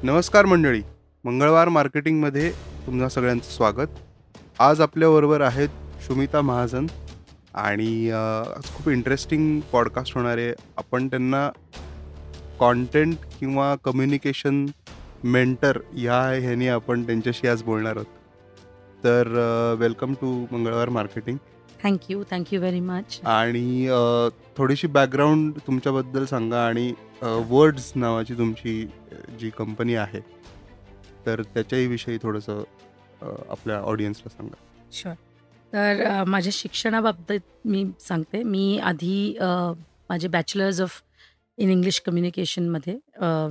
नमस्कार मंडळी, मंगळवार मार्केटिंगमध्ये तुम्हा सगळ्यांचं स्वागत. आज आपल्याबरोबर आहेत शुमिता महाजन आणि आज खूप इंटरेस्टिंग पॉडकास्ट होणार आहे. आपण त्यांना कॉन्टेंट किंवा कम्युनिकेशन मेंटर ह्याने आपण त्यांच्याशी आज बोलणार आहोत. तर वेलकम टू मंगळवार मार्केटिंग. Thank you very much. आणि थोडीशी बॅकग्राऊंड तुमच्याबद्दल सांगा आणि वर्ड्स नावाची तुमची जी कंपनी आहे तर त्याच्याही विषयी थोडंसं आपल्या ऑडियन्सला सांगा. शुअर. तर माझ्या शिक्षणाबाबतीत मी सांगते. मी आधी माझे बॅचलर्स ऑफ इन इंग्लिश कम्युनिकेशनमध्ये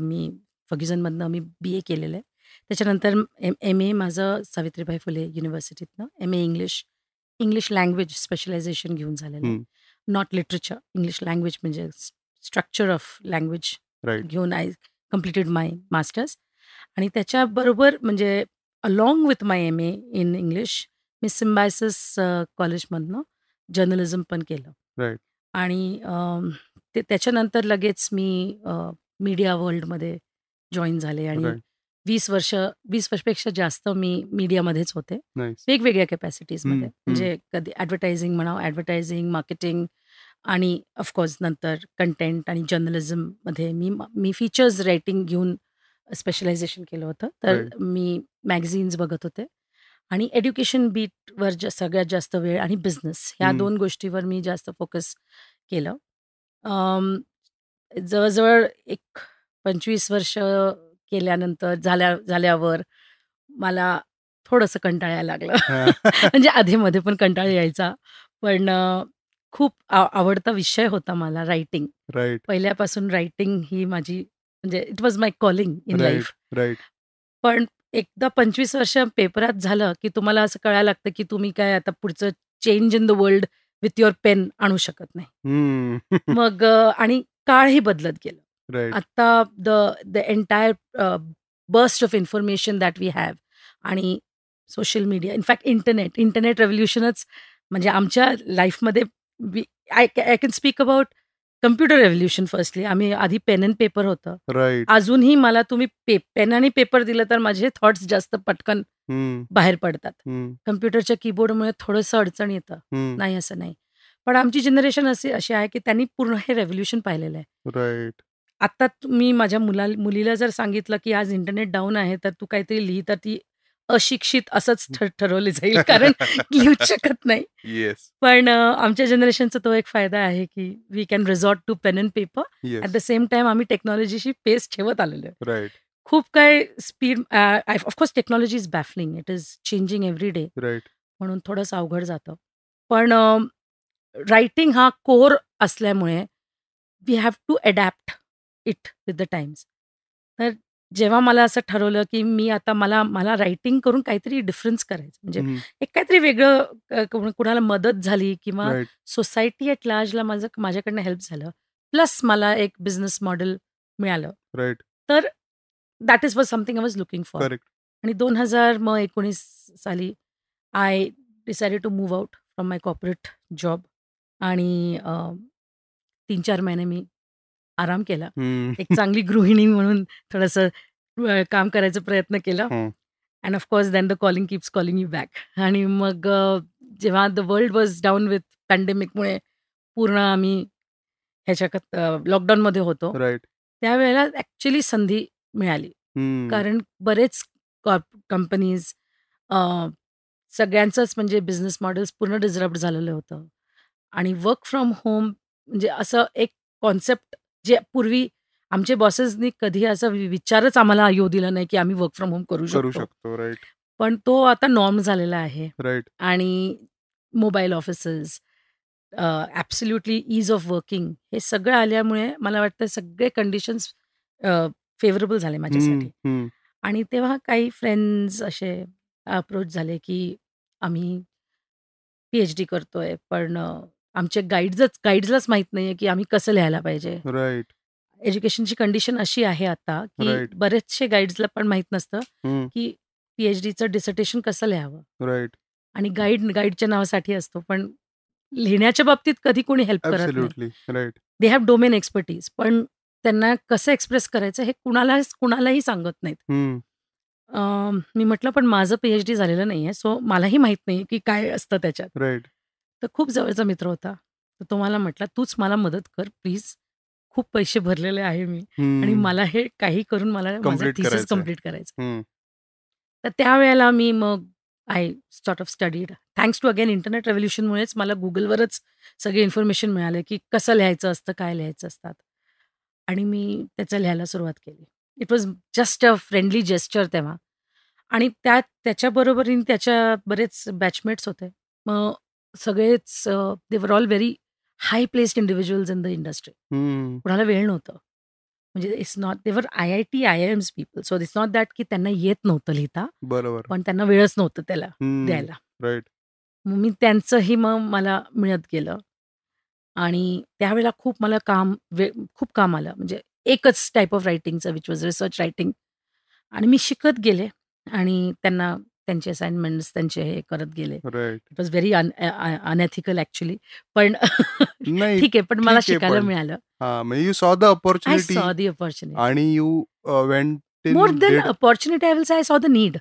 मी फर्ग्युसनमधनं मी BA केलेलं आहे. त्याच्यानंतर MA माझं सावित्रीबाई फुले युनिव्हर्सिटीतनं MA इंग्लिश लँग्वेज स्पेशलायझेशन घेऊन झालेलं आहे. नॉट लिटरेचर, इंग्लिश लँग्वेज म्हणजे स्ट्रक्चर ऑफ लँग्वेज राईट. घेऊन आय कम्प्लिटेड माय मास्टर्स. आणि त्याच्याबरोबर म्हणजे along with my MA in English मी सिम्बायसिस कॉलेजमधनं जर्नलिझम पण केलं. राईट. आणि त्याच्यानंतर लगेच मी मीडिया वर्ल्डमध्ये जॉईन झाले आणि राईट. 20 वर्षपेक्षा जास्त मी मीडियामध्येच होते, नाईस. वेगवेगळ्या कॅपॅसिटीजमध्ये. हम्म, म्हणजे कधी ॲडव्हर्टायझिंग म्हणावं, ॲडव्हर्टायझिंग, मार्केटिंग आणि ऑफकोर्स नंतर कंटेंट आणि जर्नलिझममध्ये मी फीचर्स रायटिंग घेऊन स्पेशलायझेशन केलं होतं. तर राईट. मी मॅगझिन्स बघत होते आणि एज्युकेशन बीटवर सगळ्यात जास्त वेळ आणि बिझनेस ह्या 2 गोष्टीवर मी जास्त फोकस केलं. जवळ-जवळ एक 25 वर्ष केल्यानंतर झाल्यावर मला थोडंसं कंटाळायला लागलं. म्हणजे आधीमध्ये पण कंटाळा यायचा. पण खूप आवडता विषय होता मला रायटिंग. राईट. पहिल्यापासून रायटिंग ही माझी म्हणजे it was my calling in right. Life. Right. पण एकदा 25 वर्ष पेपरात झालं, की तुम्हाला असं कळायला लागतं, की तुम्ही काय आता पुढचं change in the world with your pen आणू शकत नाही. मग आणि काळही बदलत गेलं. राईट. आता the entire burst of information that we have आणि सोशल मीडिया, इनफॅक्ट इंटरनेट रेव्होल्यूशनच म्हणजे आमच्या लाईफमध्ये I can speak about computer revolution firstly. आम्ही आधी पेन अँड पेपर होतं. राईट. अजूनही मला तुम्ही पेन आणि पेपर दिलं तर माझे थॉट्स जास्त पटकन बाहेर पडतात. कम्प्युटरच्या कीबोर्डमुळे थोडंसं अडचण येतं, नाही असं नाही. पण आमची जनरेशन अशी आहे की त्यांनी पूर्ण हे रेव्होल्यूशन पाहिलेलं आहे. राईट. आता मी माझ्या मुलीला जर सांगितलं की आज इंटरनेट डाऊन आहे तर तू काहीतरी लिही, तर ती अशिक्षित असंच ठरवली जाईल कारण लिहूच शकत नाही. येस. पण आमच्या जनरेशनचा तो एक फायदा आहे की we can resort to pen and paper. Yes. At the same time आम्ही टेक्नॉलॉजीशी पेस ठेवत आलेलो आहे. राईट. खूप काय speed of course technology is baffling. It is changing every day. Right. म्हणून थोडंसं अवघड जातं. पण रायटिंग हा कोर असल्यामुळे we have to adapt it with the times. तर जेव्हा मला असं ठरवलं की मी आता मला रायटिंग करून काहीतरी डिफरन्स करायचं, म्हणजे एक काहीतरी वेगळं कुणाला मदत झाली किंवा राईट. सोसायटी ॲट लार्जला माझ्याकडनं हेल्प झालं, प्लस मला एक बिझनेस मॉडेल मिळालं. राईट. तर that is was something I was looking for. Correct. आणि 2019 साली I decided to move out from my corporate job आणि 3-4 महिने मी आराम केला. एक चांगली गृहिणी म्हणून थोडंसं काम करायचा प्रयत्न केला. And of course then the calling keeps calling you back. आणि मग जेव्हा the world was down with पॅन्डेमिकमुळे पूर्ण आम्ही ह्याच्या लॉकडाऊनमध्ये होतो. राईट. त्यावेळेला ॲक्च्युअली संधी मिळाली. कारण बरेच कंपनीज सगळ्यांचंच म्हणजे बिझनेस मॉडेल्स पूर्ण डिसरप्ट झालेलं होतं. आणि वर्क फ्रॉम होम म्हणजे असं एक कॉन्सेप्ट जे पूर्वी आमचे बॉसेसनी कधी असा विचारच आम्हाला येऊ दिला नाही की आम्ही वर्क फ्रॉम होम करू शकतो. राईट. पण तो आता नॉर्म झालेला आहे. राईट. आणि mobile offices, absolutely ease of working हे सगळं आल्यामुळे मला वाटतं सगळे कंडिशन्स फेवरेबल झाले माझ्यासाठी. आणि तेव्हा काही फ्रेंड्स असे अप्रोच झाले की आम्ही PhD करतोय, पण आमचे गाईड्सलाच माहीत नाहीये की आम्ही कसं लिहायला पाहिजे. राईट. एज्युकेशनची कंडिशन अशी आहे आता की राईट. बरेचसे गाईड्सला पण माहीत नसतं की PhDचं डिसर्टेशन कसं लिहावं. राईट. आणि गाईडच्या नावासाठी असतो, पण लिहिण्याच्या बाबतीत कधी कोणी हेल्प करत नाही. Absolutely. Right. They have domain expertise, पण त्यांना कसं एक्सप्रेस करायचं हे कुणालाही सांगत नाहीत. हं. मी म्हटलं, "पण माझं PhD झालेलं नाहीये, सो मलाही माहीत नाही की काय असतं त्याच्यात." राइट. तर खूप जवळचा मित्र होता. तर तो मला म्हटला, "तूच मला मदत कर प्लीज. खूप पैसे भरलेले आहे मी आणि हं. मला हे काही करून मला माझा कंप्लीट थिसिस करायचंय. कंप्लीट करायचा." हं. तर त्यावेळेला मी मग I sort of studied. Thanks to again internet रेव्होल्यूशनमुळेच मला Googleवरच सगळी इन्फॉर्मेशन मिळाली, की कसं लिहायचं असतं, काय लिहायचं असतात. आणि मी त्याचं लिहायला सुरुवात केली. It was just a friendly gesture तेव्हा. आणि त्याच्याबरोबरीने त्याच्या बरेच बॅचमेट्स होते. मग सगळेच they were all very high placed individuals in the industry. हं. कुणाला वेळ नव्हतं. म्हणजे इट्स नॉट दे वर IIT, IIMs people. So it's not that की त्यांना येत नव्हतं लिहिता, बरोबर. पण त्यांना वेळच नव्हतं त्याला हं. द्यायला. राइट. मग मी त्यांचंही मग मला मिळत गेलं आणि त्यावेळेला खूप मला खूप काम आलं. म्हणजे एकच टाइप ऑफ रायटिंगचं विच वॉज रिसर्च रायटिंग आणि मी शिकत गेले आणि त्यांना त्यांचे असाइनमेंट्स त्यांचे हे करत गेले. Right. It was very unethical actually पण नाही, ठीक आहे, पण मला ठीक आहे शिकायला पण. मिळालं. हां, म्हणजे you saw the I opportunity saw the opportunity. आणि you went more in than did opportunity I will say I saw the need.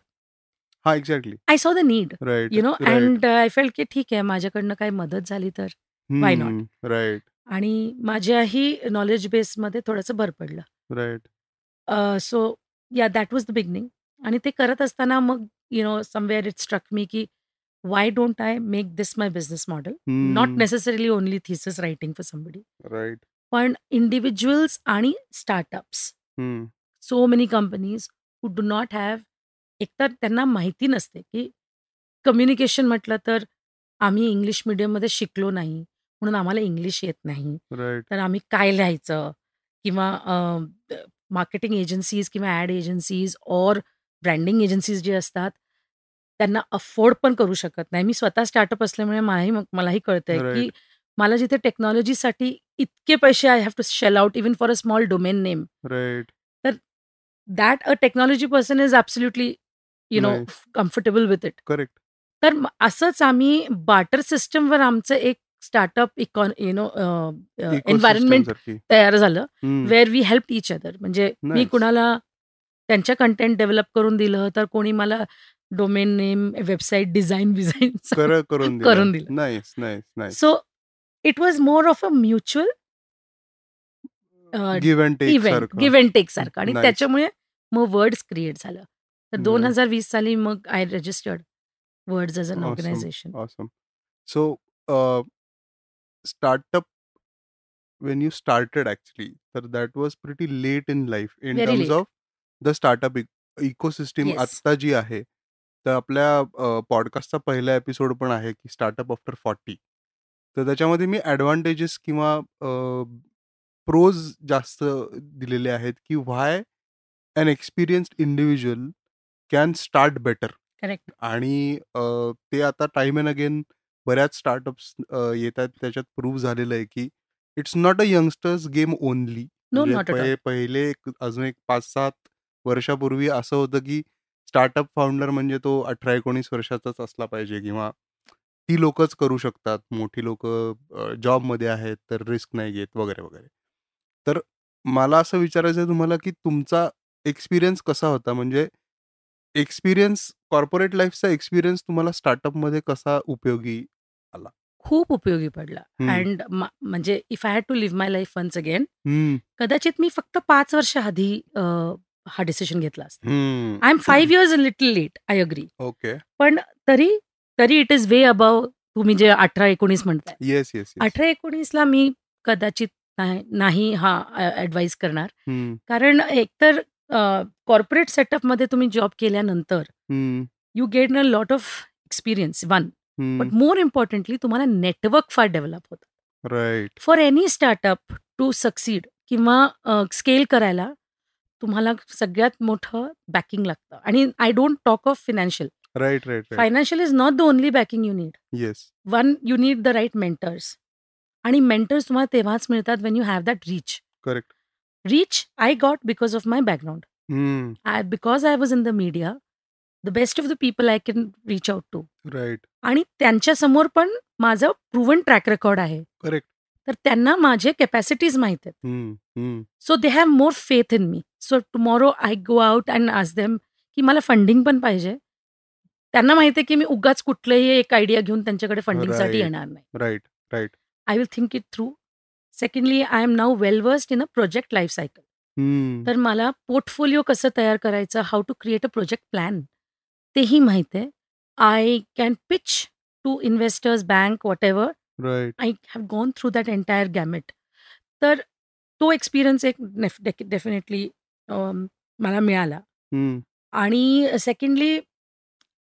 हां, exactly. I saw the need, right, you know right. And I felt की ठीक आहे, माझ्याकडनं काही मदत झाली तर व्हाय नॉट? हं. राइट, आणि माझ्याही नॉलेज बेसमध्ये थोडंसं भर पडलं. राइट. सो या दॅट वॉज द बिगिनिंग आणि ते करत असताना मग समवेअर इट स्ट्रक मी की why don't I make this my business model? Not हं. Necessarily only thesis writing for somebody. Right. पण इंडिव्हिज्युअल्स आणि स्टार्टअप्स, हं. So many companies who do not have, एकतर त्यांना माहिती नसते की कम्युनिकेशन म्हटलं तर आम्ही इंग्लिश मीडियममध्ये शिकलो नाही, म्हणून आम्हाला इंग्लिश येत नाही. राइट. तर आम्ही काय लिहायचं? किंवा मार्केटिंग एजन्सीज किंवा ॲड एजन्सीज और ब्रँडिंग एजन्सीज जे असतात, त्यांना अफोर्ड पण करू शकत नाही. मी स्वतः स्टार्टअप असल्यामुळे मलाही कळतंय, की राइट. मला जिथे टेक्नॉलॉजीसाठी इतके पैसे I have to shell out even for a small domain name. Right. तर that a technology person is absolutely नाही. Comfortable with it. करेक्ट. तर असंच आम्ही बार्टर सिस्टमवर आमचं एक स्टार्टअप एन्व्हायर्नमेंट इकोसिस्टमसारखी. तयार झालं. Hmm. Where we helped each other. म्हणजे मी नाईस. कुणाला त्यांच्या कंटेंट डेव्हलप करून दिलं, तर कोणी मला डोमेन नेम, वेबसाईट डिझाइन करून दिलं. करून दिलं. Nice, nice, nice. So it was more of a mutual give and take event, सारखं. गिव्ह अँड टेक सारखं आणि नाईस. त्याच्यामुळे मग वर्ड्स क्रिएट झालं. तर नाईस. 2020 साली मग I registered words as an awesome, organization. Awesome. So startup when you started actually, तर that was pretty late in life in very terms late. of the startup ecosystem yes. आत्ता जी आहे. तर आपल्या पॉडकास्टचा पहिला एपिसोड पण आहे की स्टार्टअप आफ्टर 40. तर त्याच्यामध्ये मी ॲडव्हांटेजेस किंवा प्रोज जास्त दिलेले आहेत की why an experienced individual can start better. Correct. आणि ते आता टाइम अँड अगेन बऱ्याच स्टार्टअप्स येत आहेत, त्याच्यात प्रूव्ह झालेलं आहे की it's not a youngsters game only. No, म्हणजे नॉट एट ऑल. पहिले अजून एक 5-7 वर्षापूर्वी असं होतं की स्टार्टअप फाउंडर म्हणजे तो 18-19 वर्षाचाच असला पाहिजे किंवा ती लोकच करू शकतात. मोठी लोकं जॉबमध्ये आहेत, तर रिस्क नाही घेत वगैरे, वगैरे. तर मला असं विचारायचं आहे तुम्हाला की तुमचा एक्सपिरियन्स कसा होता? म्हणजे कॉर्पोरेट लाईफचा एक्सपिरियन्स तुम्हाला स्टार्टअपमध्ये कसा उपयोगी आला? खूप उपयोगी पडला हं. अँड म्हणजे if I had to live my life once again, hmm. कदाचित मी फक्त 5 वर्ष आधी हा डिसिजन घेतला असता. Hmm. I am 5 years a little late, I agree. Okay. पण तरी तरी इट इज वे अबाव तुम्ही जे 18-19 म्हणताय. Yes, yes, yes. 18-19ला मी कदाचित नाही हा ॲडवाईस करणार. हं. कारण एकतर कॉर्पोरेट सेटअपमध्ये तुम्ही जॉब केल्यानंतर hmm. You get a lot of experience one. But hmm. More importantly तुम्हाला नेटवर्क फार डेव्हलप होतं. Right. For any startup to succeed किंवा स्केल करायला तुम्हाला सगळ्यात मोठं बॅकिंग लागतं आणि I don't talk of financial. Right, right, right. Financial is not the only backing you need. Yes. One, you need the right mentors आणि mentors तुम्हाला तेव्हाच मिळतात when you have that reach. Correct. Reach I got because of my background. हं. Because I was in the media, the best of the people I can reach out to. Right. आणि त्यांच्यासमोर पण माझं proven track record आहे. Correct. तर त्यांना माझे कॅपॅसिटीज माहित आहेत. So they have more faith in me. So tomorrow I go out and ask them की मला फंडिंग पण पाहिजे. त्यांना माहिती आहे की मी उगाच कुठलंही एक आयडिया घेऊन त्यांच्याकडे फंडिंगसाठी येणार नाही. Right. I will think it through. Secondly, I am now well versed in a project life cycle. तर मला पोर्टफोलिओ कसं तयार करायचं, how to create a project plan, तेही माहिती आहे. I can pitch to investors, bank, whatever. Right. I have gone through that entire gamut. तर तो एक्सपिरियन्स एक डेफिनेटली मला मिळाला. आणि secondly,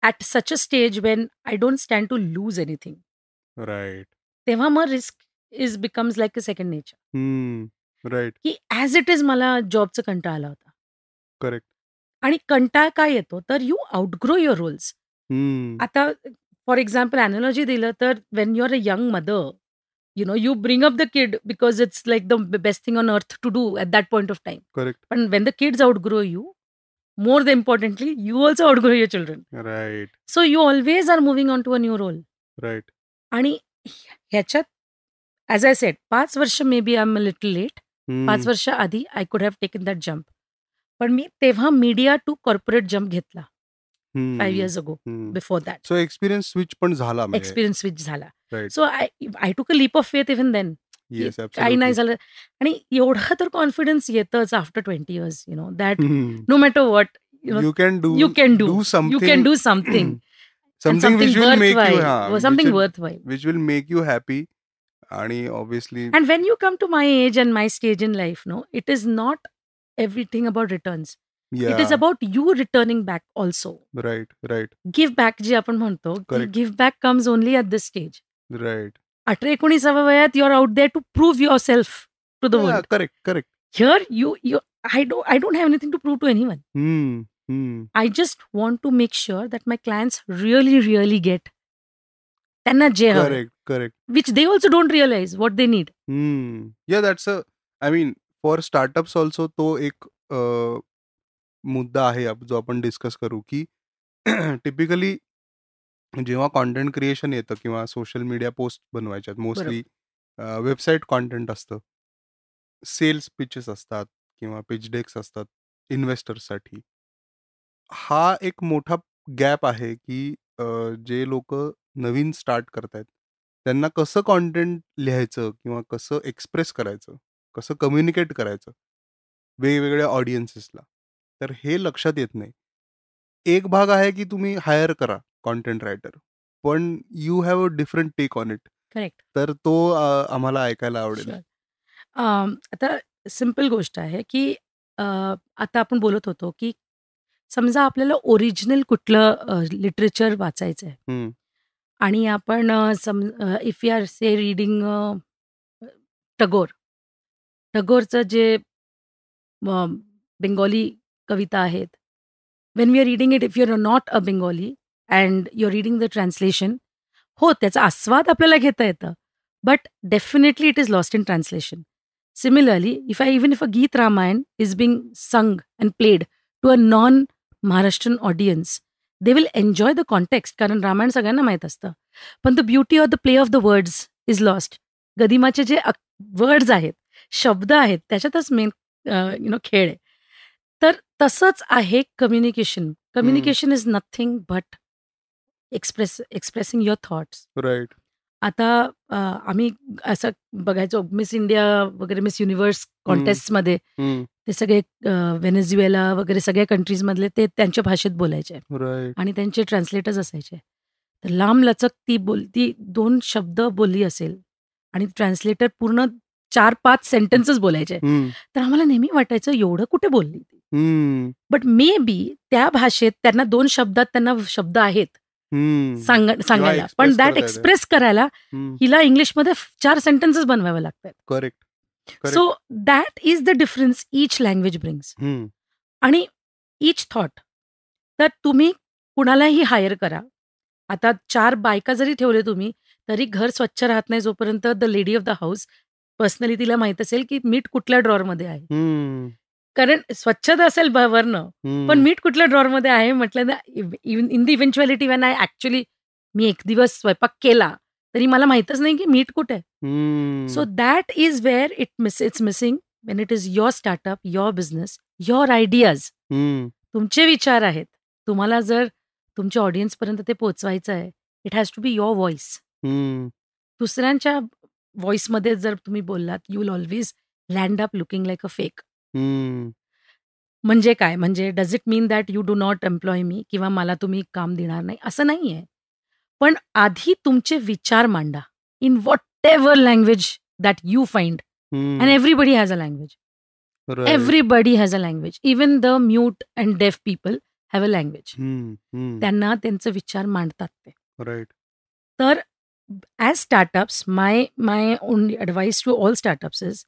at such a stage when I don't stand to loose anything, right. तेव्हा मग risk becomes like a second nature. Right. की as it is मला जॉबचा कंटाळा आला होता. करेक्ट. आणि कंटाळा काय येतो, तर यू आउटग्रो युअर रोल्स. आता फॉर एक्झाम्पल ॲनॉलॉजी दिलं तर Wien you are a young mother, you bring up the kid because it's like the best thing on earth to do at that point of time. Correct. But when the kids outgrow you, more than importantly, you also outgrow your children. Right. So you always are moving on to a new role. Right. आणि ह्याच्यात as I said 5 वर्ष maybe I am a little late. 5 वर्ष आधी I could have taken that jump. पण मी तेव्हा media to corporate jump घेतला 5 years ago before that. So experience switch पण झाला म्हणजे. एक्सपिरियन्स स्विच झाला. Right. So I took a leap of faith even then. Yes, काही नाही झालं. आणि एवढं तर कॉन्फिडन्स येतच after 20 years, that no matter what, you can do you can do something. You can do something. something which will make you something worthwhile. which will make you happy. आणि obviously And when you come to my age and my stage in life, no, it is not everything about returns. It is about you returning back also. right. Give back जे आपण म्हणतो, give back comes only at this stage. Right. 18-19 वयात you are out there to prove yourself to the world. Correct. Here I don't have anything to prove to anyone. I just want to make sure that my clients really get त्यांना जे हवं. Correct. Which they also don't realize what they need. Yeah, that's I mean, for startups also तो एक मुद्दा आहे जो आपण discuss करू की टिपिकली जेव्हा कॉन्टेंट क्रिएशन येतं किंवा सोशल मीडिया पोस्ट बनवायच्यात, मोस्टली वेबसाईट कॉन्टेंट असतं, सेल्स पिचेस असतात किंवा पिच डेक्स असतात इन्व्हेस्टर्ससाठी. हा एक मोठा गॅप आहे की जे लोक नवीन स्टार्ट करतायत त्यांना कसं कॉन्टेंट लिहायचं किंवा कसं एक्सप्रेस करायचं, कसं कम्युनिकेट करायचं वेगवेगळ्या ऑडियन्सेसला, तर हे लक्षात येत नाही. एक भाग आहे की तुम्ही हायर करा कॉन्टेंट रायटर, पण you have a different take on it. Correct. तर तो आम्हाला ऐकायला आवडेल. आता सिम्पल गोष्ट आहे की आता आपण बोलत होतो की समजा आपल्याला ओरिजिनल कुठलं लिटरेचर वाचायचं आहे आणि आपण if you are say reading टगोरचं जे बेंगॉली कविता आहेत, when we are reading it, if you are not a Bengali and you are reading the translation, हो त्याचा आस्वाद आपल्याला घेता येतं, but definitely it is lost in translation. Similarly, if a Geet Ramayan is being sung and played to a non-Maharashtrian audience, they will enjoy the context, कारण रामायण सगळ्यांना माहीत असतं. पण the beauty of the play of the words is lost. गदिमाचे जे words आहेत, शब्द आहेत, त्याच्यातच मेन खेळ आहे. तर तसंच आहे communication. Communication is nothing but expressing your thoughts. Right. आता आम्ही असं बघायचो मिस इंडिया वगैरे, मिस युनिव्हर्स कॉन्टेस्टमध्ये ते सगळे व्हेनेझुएला वगैरे सगळ्या कंट्रीजमधले ते त्यांच्या भाषेत बोलायचे आणि त्यांचे ट्रान्सलेटर्स असायचे. तर लांबलचक ती 2 शब्द बोलली असेल आणि ट्रान्सलेटर पूर्ण 4-5 सेंटेन्सेस बोलायचे. तर आम्हाला नेहमी वाटायचं एवढं कुठे बोलली ती. बट मे बी त्या भाषेत त्यांना 2 शब्दात त्यांना शब्द आहेत सांगायला, पण दॅट एक्सप्रेस करायला हिला इंग्लिशमध्ये 4 सेंटेन्सेस बनवावे लागतात. Correct. So that is the difference each language brings. आणि ईच थॉट. तर तुम्ही कुणालाही हायर करा. आता 4 बायका जरी ठेवले तुम्ही तरी घर स्वच्छ राहत नाही जोपर्यंत the lady of the house personally तिला माहित असेल की मीठ कुठल्या ड्रॉवरमध्ये आहे. कारण स्वच्छता असेल वरनं, पण मीठ कुठल्या ड्रॉवरमध्ये आहे म्हटलं ना, in the eventuality when I actually मी एक दिवस स्वयंपाक केला तरी मला माहीतच नाही की मीठ कुठे आहे. So that is where it's missing Wien it is your startup, your business, your ideas. तुमचे विचार आहेत. तुम्हाला जर तुमच्या ऑडियन्सपर्यंत ते पोहोचवायचं आहे, it has to be your voice. दुसऱ्यांच्या व्हॉइसमध्ये जर तुम्ही बोललात, you will always land up looking like a fake. म्हणजे काय? म्हणजे does it mean that you do not employ मी किंवा मला तुम्ही काम देणार नाही, असं नाही आहे. पण आधी तुमचे विचार मांडा in whatever language that you find. And everybody has a language. Everybody has a language. Even the mute and deaf people have a language. त्यांना त्यांचे विचार मांडतात ते. राईट. तर as startups, my only advice to all startups is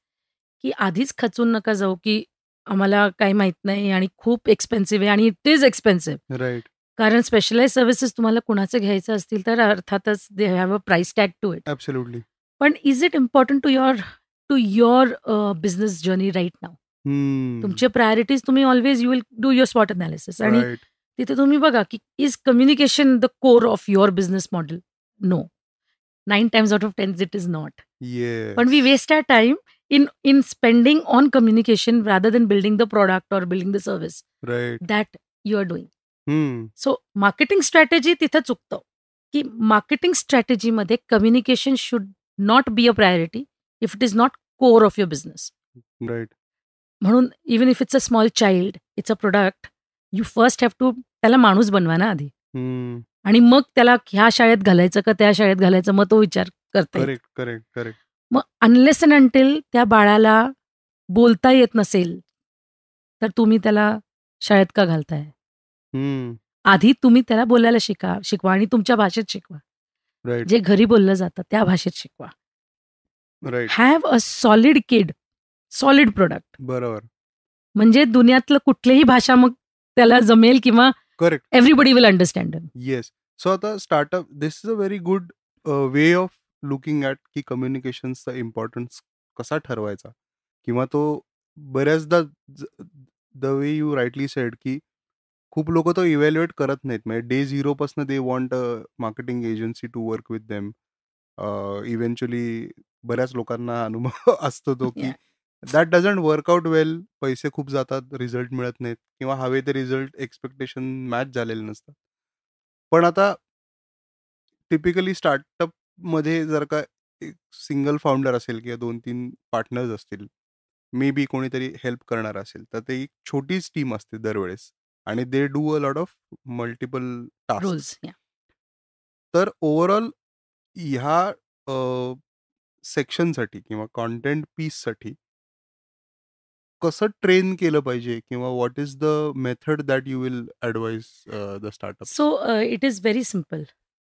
की आधीच खचून नका जाऊ की आम्हाला काही माहित नाही आणि खूप एक्सपेन्सिव्ह आहे, आणि इट इज एक्सपेन्सिव्ह. राईट. कारण स्पेशलाइज सर्व्हिसेस तुम्हाला कुणाचे घ्यायचं असतील तर अर्थातच they have a price tag to it. Absolutely. पण is it important to your business journey right now? तुमचे प्रायोरिटीज तुम्ही always you will do your spot analysis. आणि तिथे तुम्ही बघा की is communication the core of your business model? No. 9 times out of 10 it is not. But we waste our time in spending on communication rather than building the product or building the service that you are doing. So marketing strategy तिथं चुकतं की marketing स्ट्रॅटेजीमध्ये communication should not be a priority if it is not core of your business. Right. म्हणून even if it's a small child, it's a product, you first have to त्याला माणूस बनवा ना आधी, आणि मग त्याला ह्या शाळेत घालायचं का त्या शाळेत घालायचं, मग तो विचार करता येईल. करेक्ट. मग अनलेस अँड अंटिल त्या बाळाला बोलता येत नसेल तर तुम्ही त्याला शाळेत का घालताय? आधी तुम्ही त्याला बोलायला शिकवा आणि तुमच्या भाषेत शिकवा. जे घरी बोललं जातं त्या भाषेत शिकवा. Have a solid kid, solid product. बरोबर. म्हणजे दुनियातलं कुठलीही भाषा मग त्याला जमेल किंवा correct, everybody will understand. Yes. So आता startup, this is a very good way of looking at की कम्युनिकेशनचा इम्पॉर्टन्स कसा ठरवायचा, किंवा तो बऱ्याचदा the way you rightly said की खूप लोक तो इव्हॅल्युएट करत नाहीत. म्हणजे day 0 they want a marketing agency to work with them. Eventually बऱ्याच लोकांना अनुभव असतो तो की दॅट डझंट वर्क आउट वेल. पैसे खूप जातात, रिझल्ट मिळत नाहीत, किंवा हवे ते रिझल्ट एक्सपेक्टेशन मॅच झालेले नसतात. पण आता टिपिकली स्टार्टअपमध्ये जर का एक सिंगल फाउंडर असेल किंवा 2-3 पार्टनर्स असतील, मे बी कोणीतरी हेल्प करणार असेल, तर ते एक छोटीच टीम असते दरवेळेस, आणि they do a lot of multiple task. तर ओव्हरऑल ह्या सेक्शनसाठी किंवा कॉन्टेंट पीससाठी कसं ट्रेन केलं पाहिजे, किंवा what is the method that you will advise the startup? So it is very simple.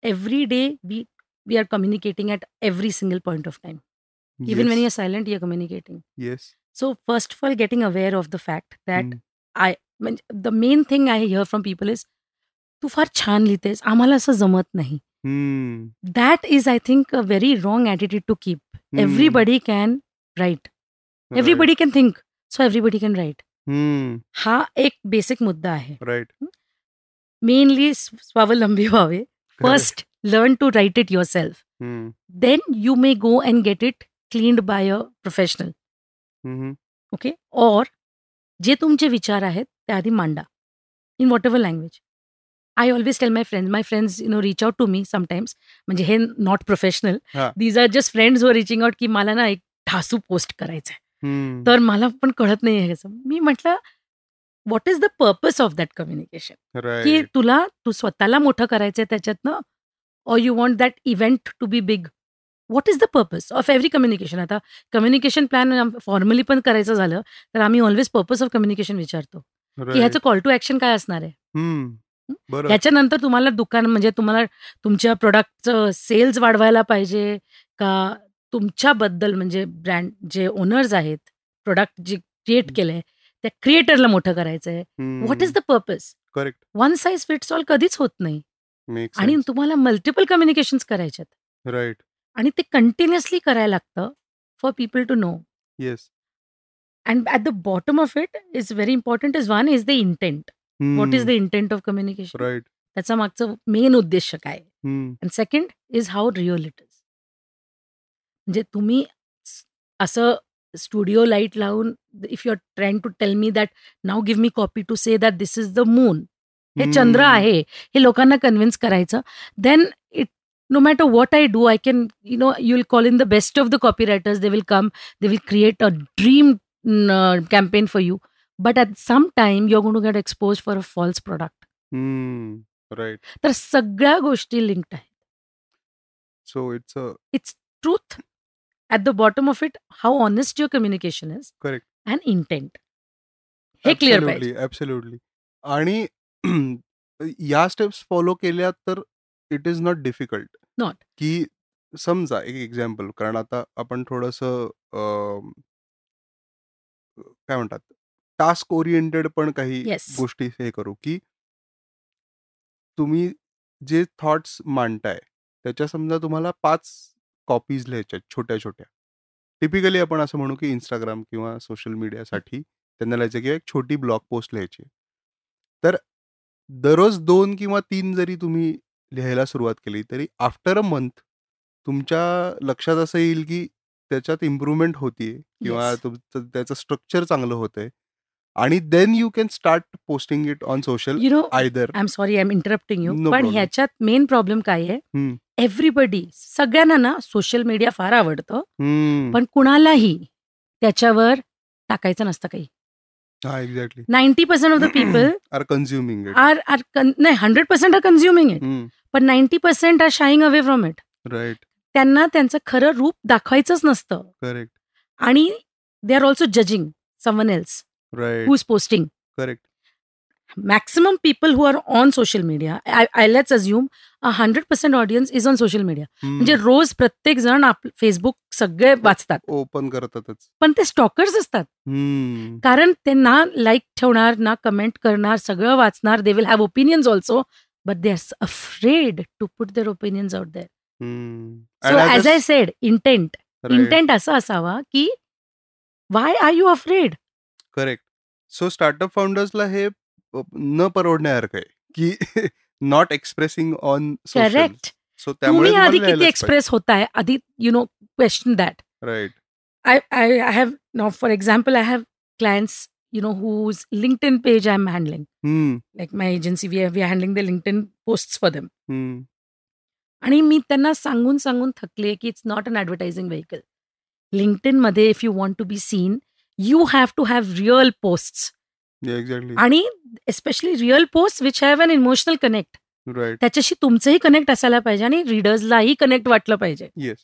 Every day we are communicating at every single point of time. Even when you're silent, you're communicating. Yes. So first of all, getting aware of the fact that the main thing I hear from people is, तू फार छान लिहितेस, आम्हाला असं जमत नाही. That is, I think, a very wrong attitude to keep. Everybody can write. Everybody can think. So everybody can write. हा एक basic मुद्दा आहे. राईट. मेनली स्वावलंबी व्हावे. First, learn to write it yourself. Then you may go and get it cleaned by a professional. Okay? Or जे तुमचे विचार आहेत ते आधी मांडा in whatever language. I always tell my friends, reach out to me sometimes. म्हणजे हे not professional. These are just friends who are reaching out की मला ना एक ठासू पोस्ट करायचं आहे. तर मला पण कळत नाही आहे ह्याचं. मी म्हटलं, what is the purpose of that communication? की तू स्वतःला मोठं करायचं आहे त्याच्यातनं, or you want that event to be big? What is the purpose of every communication? आता कम्युनिकेशन प्लॅन फॉर्मली पण करायचं झालं तर आम्ही ऑलवेज पर्पस ऑफ कम्युनिकेशन विचारतो की ह्याचं कॉल टू ॲक्शन काय असणार आहे. ह्याच्यानंतर तुम्हाला दुकान, म्हणजे तुम्हाला तुमच्या प्रोडक्टचं सेल्स वाढवायला पाहिजे का, तुमच्याबद्दल म्हणजे ब्रँड जे ओनर्स आहेत, प्रोडक्ट जे क्रिएट केलंय त्या क्रिएटरला मोठं करायचं आहे. What is the purpose? Correct. One size fits all कधीच होत नाही. आणि तुम्हाला मल्टिपल कम्युनिकेशन करायच्यात. राईट. आणि ते कंटिन्युअसली करायला लागतं for people to know. Yes. And at the bottom of it is very important is one is the intent. What is the intent of communication? Right. त्याचा मागचं मेन उद्देश काय? And second is how real it is. म्हणजे तुम्ही असं studio light लावून if you are trying to tell me that now give me copy to say that this is the moon, हे चंद्र आहे, हे लोकांना कन्व्हिन्स करायचं, then it no matter what I do, I can, you'll call in the best of the copywriters. They will come, they will create a dream campaign for you. But at some time, you're going to get exposed for a false product. Right. तर सगळ्या गोष्टी linked आहेत. So It's truth. At the bottom of it, how honest your communication is. Correct. And intent. हे clear पाहिजे. Absolutely. आणि या steps follow केल्या तर it is not difficult. Not. की समजा एक एक्झाम्पल, कारण आता आपण थोडंसं काय म्हणतात, टास्क ओरिएंटेड पण काही Yes. गोष्टी हे करू, की तुम्ही जे थॉट्स मांडताय त्याच्या समजा तुम्हाला 5 कॉपीज लिहायच्या छोट्या छोट्या. टिपिकली आपण असं म्हणू की इंस्टाग्राम किंवा सोशल मीडियासाठी त्यांना लिहायचं किंवा एक छोटी ब्लॉग पोस्ट लिहायची. तर दररोज 2 किंवा 3 जरी तुम्ही लिहायला सुरुवात केली तरी आफ्टर अ मंथ तुमच्या लक्षात असं येईल की त्याच्यात इम्प्रूव्हमेंट होतीये किंवा Yes. तुमचं त्याचं स्ट्रक्चर चांगलं होतंय. आणि then you can start posting it on social either. I am sorry, I am interrupting you. No पण problem. ह्याच्यात मेन प्रॉब्लेम काय आहे, एव्हरीबडी, सगळ्यांना ना सोशल मीडिया फार आवडतं, पण कुणालाही त्याच्यावर टाकायचं नसतं काही. हा, exactly. 90% of the people are consuming it. नाही, 100% आर कन्झ्युमिंग इट, पण 90% are shying away from it. Right. त्यांना त्यांचं खरं रूप दाखवायचंच नसतं. करेक्ट. आणि they are also judging someone else right. Who is posting. Correct. Maximum people who are on social media, I let's assume 100% audience is on social media. म्हणजे रोज प्रत्येक जण फेसबुक सगळे वाचतात, ओपन करतातच. पण ते स्टॉकर्स असतात. कारण ते ना लाईक ठेवणार, ना कमेंट करणार, सगळं वाचणार. They will have opinions also, but they are afraid to put their opinions out there. So as I said, intent असा असावा की why are you afraid. Correct. So startup फाउंडर्सला हे न परवडण्यासारखं आहे की not expressing on social. Correct. So त्यामुळे तुम्ही आधी किती एक्सप्रेस होताय, आधी question that. Right. I have now, for example, I have clients, whose LinkedIn page I'm handling. Like my agency, we are handling the LinkedIn posts for them. आणि मी त्यांना सांगून थकले की it's not an advertising vehicle. LinkedIn मध्ये if you want to be seen, you have to have real posts. Exactly. आणि especially real post which have an emotional connect. Right. त्याच्याशी तुमचंही connect असायला पाहिजे आणि रीडर्सलाही कनेक्ट वाटलं पाहिजे. येस.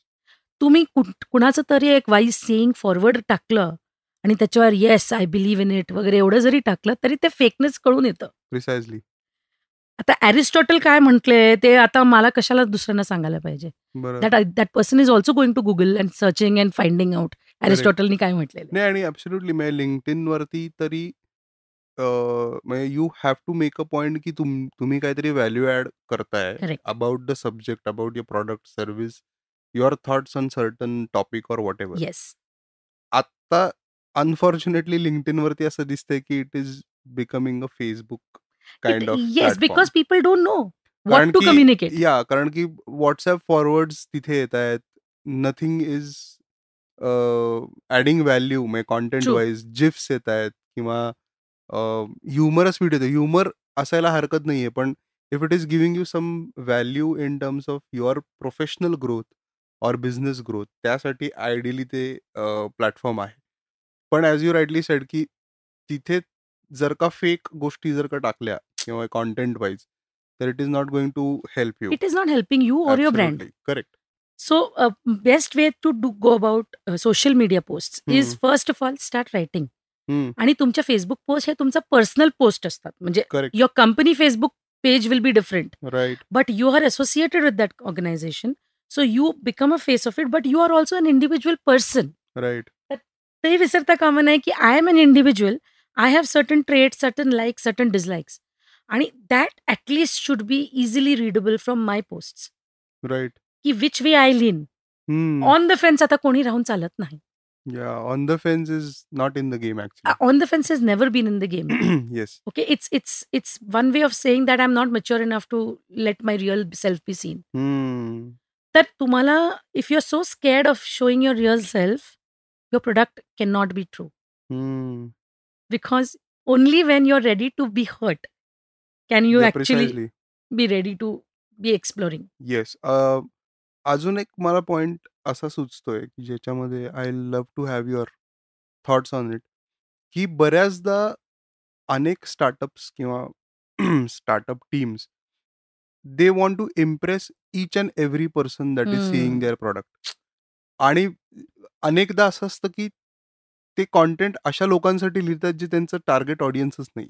तुम्ही कुणाचं तरी एक वाईज सेईंग फॉरवर्ड टाकलं आणि त्याच्यावर yes I believe in it वगैरे एवढं जरी टाकलं तरी ते फेकनेस कळून येतं. प्रिसाइजली. आता ॲरिस्टॉटल काय म्हटलंय ते आता मला कशाला दुसऱ्यांना सांगायला पाहिजे. That person is also going to Google and searching and finding out ॲरिस्टॉटलनी काय म्हटलेलं. नाही, आणि ॲब्सोल्युटली म्हणजे लिंक्डइन वरती तरी you have to make a point की तुम्ही काहीतरी व्हॅल्यू ऍड करताय about the subject, about your product, service, your thoughts on certain topic or whatever. Yes. आता अनफॉर्च्युनेटली लिंक्डइन वरती असं दिसतंय की it is becoming a Facebook kind of. Yes, because people don't know what to communicate. Yeah, कारण की WhatsApp forwards तिथे येत आहेत. नथिंग इज ऍडिंग व्हॅल्यू, म्हणजे कॉन्टेंट वाईज जिफ्स येत आहेत किंवा ह्युमरस व्हिडिओ. ह्युमर असायला हरकत नाहीये, पण if it is giving you some value in terms of your professional growth or business growth, त्यासाठी आयडियली ते प्लॅटफॉर्म आहे. पण ॲज यू राईटली सेड की तिथे जर का फेक गोष्टी जर का टाकल्या किंवा कॉन्टेंट वाईज, तर it is not going to help you. It is not helping you or your brand. Correct. So best way to go about social media post is first of all start writing. आणि तुमच्या Facebook post हे तुमचा personal post असतात. म्हणजे your company Facebook page will be different, but you are associated with that organisation, so you become a face of it, but you are also an individual person. Right. ते विसरता कामा नाही की I am an individual, I have certain trait, certain likes, certain dislikes, आणि that at least should be easily readable from my post. Right. की which way I lean. On the fence आता कोणी राहून चालत नाही. Yeah, on the fence is not in the game actually. On the fence has never been in the game. Yes. Okay, it's one way of saying that I'm not mature enough to let my real self be seen. तर तुम्हाला if you are so scared of showing your real self, your product can not be true. Because only when you are ready to be hurt can you actually precisely. Be ready to be exploring. Yes. अजून एक मला point असा सुचतोय की ज्याच्यामध्ये I love to have your thoughts on it, की बऱ्याचदा अनेक स्टार्टअप्स किंवा startup teams they want to impress each and every person that is seeing their product. आणि अनेकदा असं असतं की ते कॉन्टेंट अशा लोकांसाठी लिहितात जे त्यांचं टार्गेट ऑडियन्सच नाही.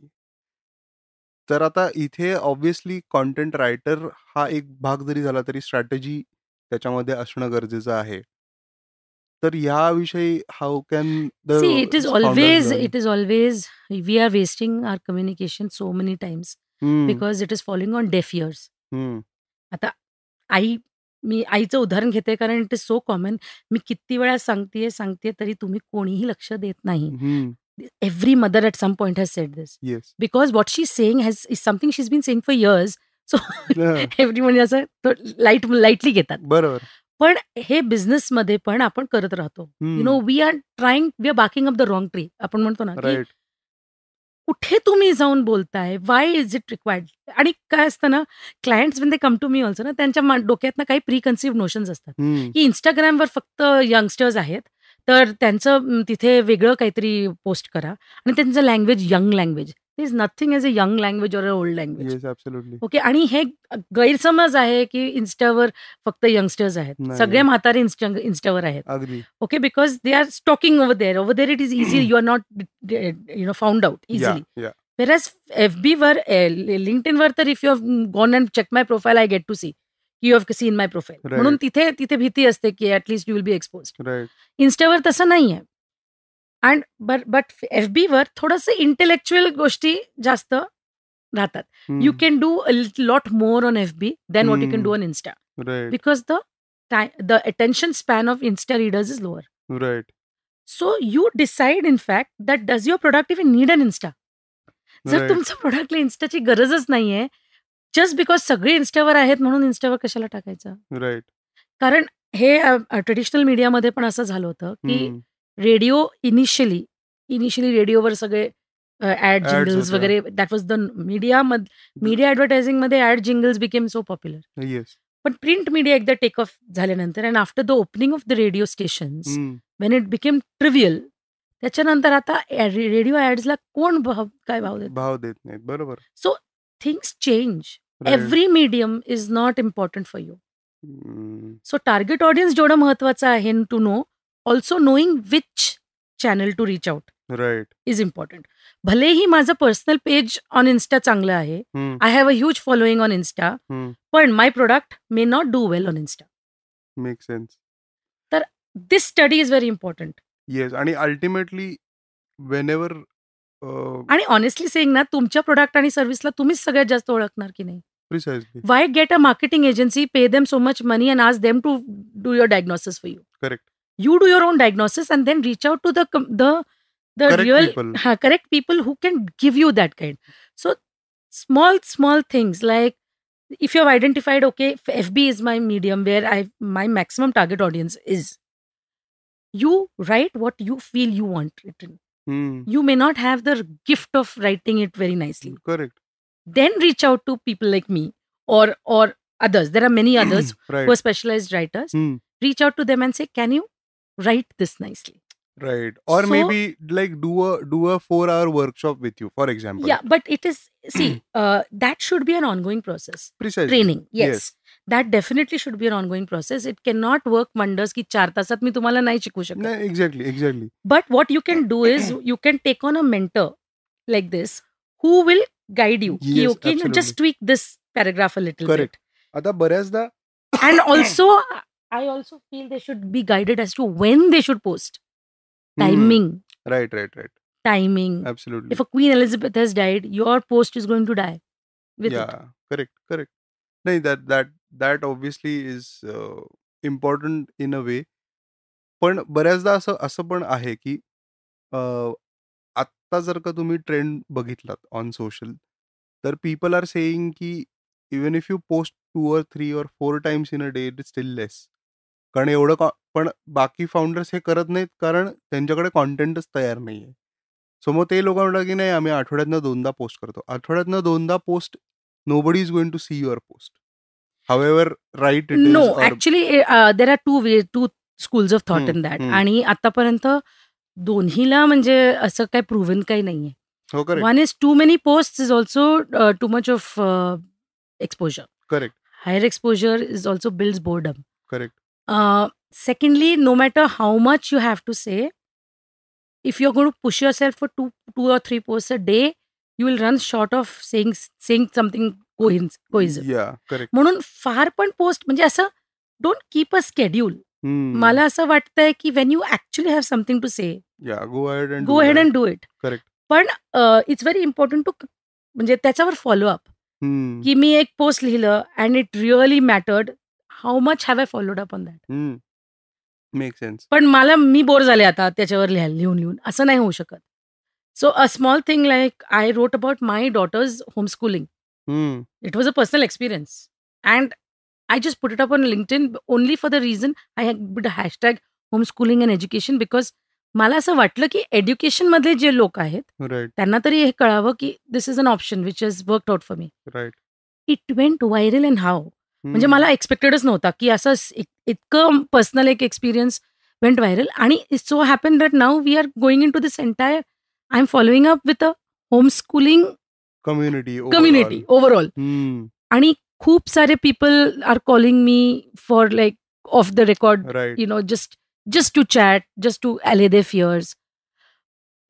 तर आता इथे ऑब्व्हियसली कंटेंट रायटर हा एक भाग जरी झाला तरी स्ट्रॅटेजी त्याच्यामध्ये असणं गरजेचं आहे. तर याविषयी how can the See, it is founders always, learn? it is always, we are wasting our communication so many times because it is falling on deaf ears. आता मी आईचं उदाहरण घेते कारण इट इज सो कॉमन. मी किती वेळा सांगतेय तरी तुम्ही कोणीही लक्ष देत नाही. Every mother at some point has said this yes. Because what she saying is something she is been saying for years. So every म्हणजे असं लाईटली घेतात. बरोबर. पण हे बिझनेसमध्ये पण आपण करत राहतो. You know we are barking up the wrong tree. आपण म्हणतो ना की राईट. कुठे तुम्ही जाऊन बोलताय, वाय इज इट रिक्वायर्ड. आणि काय असतं ना, clients when they come to me also ना, त्यांच्या डोक्यात काही प्री कन्सिव्ह नोशन्स असतात की इंस्टाग्रामवर फक्त यंगस्टर्स आहेत, तर त्यांचं तिथे वेगळं काहीतरी पोस्ट करा आणि त्यांचं language young language. Is nothing as a young language or a old language. Yes, absolutely. Okay. आणि हे गैरसमज आहे की इन्स्टावर फक्त यंगस्टर्स आहेत. नाही, सगळे नाही. म्हातारे इन्स्टावर आहेत. अगदी. Okay, because they are stalking over there it is easy. You are not found out easily. या. Whereas FB वर LinkedIn वर तर if you have gone and checked my profile, I get to see you have seen my profile. Right. म्हणून तिथे भीती असते की at least you will be exposed. Right. Instaवर तसं नाहीये. अँड बट FB वर थोडंसं इंटेलेक्च्युअल गोष्टी जास्त राहतात. You can do a lot more on FB than what you can do on Insta right. because the attention span of Insta readers is lower. Right. So you decide in fact that does your product even need an Insta? जर Right. तुमच्या प्रोडक्टला इन्स्टाची गरजच नाहीये, just because सगळे इन्स्टावर आहेत म्हणून इन्स्टावर कशाला टाकायचं? Right. कारण हे ट्रेडिशनल मीडियामध्ये पण असं झालं होतं की रेडिओ इनिशियली रेडिओवर सगळे ऍड जिंगल्स होत्या. वगैरे दॅट वॉज द मीडिया ॲडव्हर्टायझिंगमध्ये ad jingles became so popular. Yes. पण प्रिंट मीडिया एकदा टेक ऑफ झाल्यानंतर and after the opening of the radio stations when it became trivial, त्याच्यानंतर आता रेडिओ ॲड्सला कोण काय भाव देत? भाव देत नाहीत. बरोबर. So things change. Right. Every medium is not important for you. So target audience जेवढं महत्वाचं आहे to know, also knowing which channel to reach out right. Is important. भलेही माझं पर्सनल पेज ऑन इन्स्टा चांगलं आहे, I have a huge following on Insta, पण my product may not do well on Insta. Make sense. तर this study is very important. Yes. आणि ultimately whenever आणि honestly saying ना, तुमच्या product आणि सर्व्हिसला तुम्हीच सगळ्यात जास्त ओळखणार की नाही. Precisely. Why get a marketing agency, pay them so much money and ask them to do your diagnosis for you? Correct. You do your own diagnosis and then reach out to the Correct real people. correct people who can give you that kind. So small things like if you have identified, okay, FB is my medium where my maximum target audience is. You write what you feel you want written. You may not have the gift of writing it very nicely. Correct. Then reach out to people like me or others. There are many others Right. who are specialized writers. Reach out to them and say, can you write this nicely? Right. Or So- maybe like do a 4-hour workshop with you, for example. Yeah, but it is, see, that should be an ongoing process. Precisely. Training, yes. That definitely should be an ongoing process. It cannot work wonders की 4 तासात मी तुम्हाला नाही शिकू शकत. No, exactly. But what you can do is you can take on a mentor like this who will guide you. Yes, Okay, absolutely. just tweak this paragraph a little Correct. bit. आता बऱ्याचदा And also, I also feel they should be guided as to when they should post. Timing. Right. Timing. Absolutely. If a Queen Elizabeth has died, your post is going to die with Yeah. it. Correct. नाही, that obviously is important in a way. पण बऱ्याचदा असं पण आहे की आत्ता जर का तुम्ही ट्रेंड बघितलात ऑन सोशल, तर पीपल आर सेईंग की even if you post 2 or 3 or 4 times in a day, it is still less. कारण एवढं पण बाकी फाउंडर्स हे करत नाहीत, कारण त्यांच्याकडे कॉन्टेंटच तयार नाहीये. सो मग ते लोक म्हणतात की नाही, आम्ही आठवड्यातनं 2दा पोस्ट करतो. आठवड्यातनं 2दा post, nobody is going to see your post. However right it is, no, or actually there are two schools of thought in that. आणि आतापर्यंत दोन्हीला म्हणजे असं काही प्रूव्हन काही नाहीये. हो, correct, one is too many post is also too much of exposure. Correct, Higher exposure is also builds boredom. Correct. Secondly, no matter how much you have to say, if you're going to push yourself for two or three posts a day, you will run short of saying something cohesive. Yeah, correct. म्हणून फार पण post म्हणजे असं don't keep a schedule. Hmm. मला असं वाटतंय की when you actually have something to say, Yeah, go ahead and go do head that. And do it. Correct. पण इट्स व्हेरी इम्पॉर्टंट टू म्हणजे त्याच्यावर फॉलोअप, Hmm. की मी एक पोस्ट लिहिलं and it really mattered, how much have I followed up on that. Hmm. Makes sense. पण मी bore झाले आता त्याच्यावर लिहून असं नाही होऊ शकत. So a small thing like I wrote about my daughter's home schooling. Hmm. It was a personal experience. And I just put it up on LinkedIn only for the reason I had put a hashtag homeschooling and education, because मला असं वाटलं की एज्युकेशनमध्ये जे लोक आहेत Right, त्यांना तरी हे कळावं की this is an option which is worked out for me. right. It went viral in how. म्हणजे Hmm. मला एक्सपेक्टेडच नव्हता की असं इतकं पर्सनल एक एक्सपिरियन्स वेंट व्हायरल. आणि it so happen that now we are going in to this entire, I am following up with a home schooling Community community overall. Overall. Hmm. आणि खूप सारे people are calling me for like off the record, Right. You know, just to chat, just to allay their fears.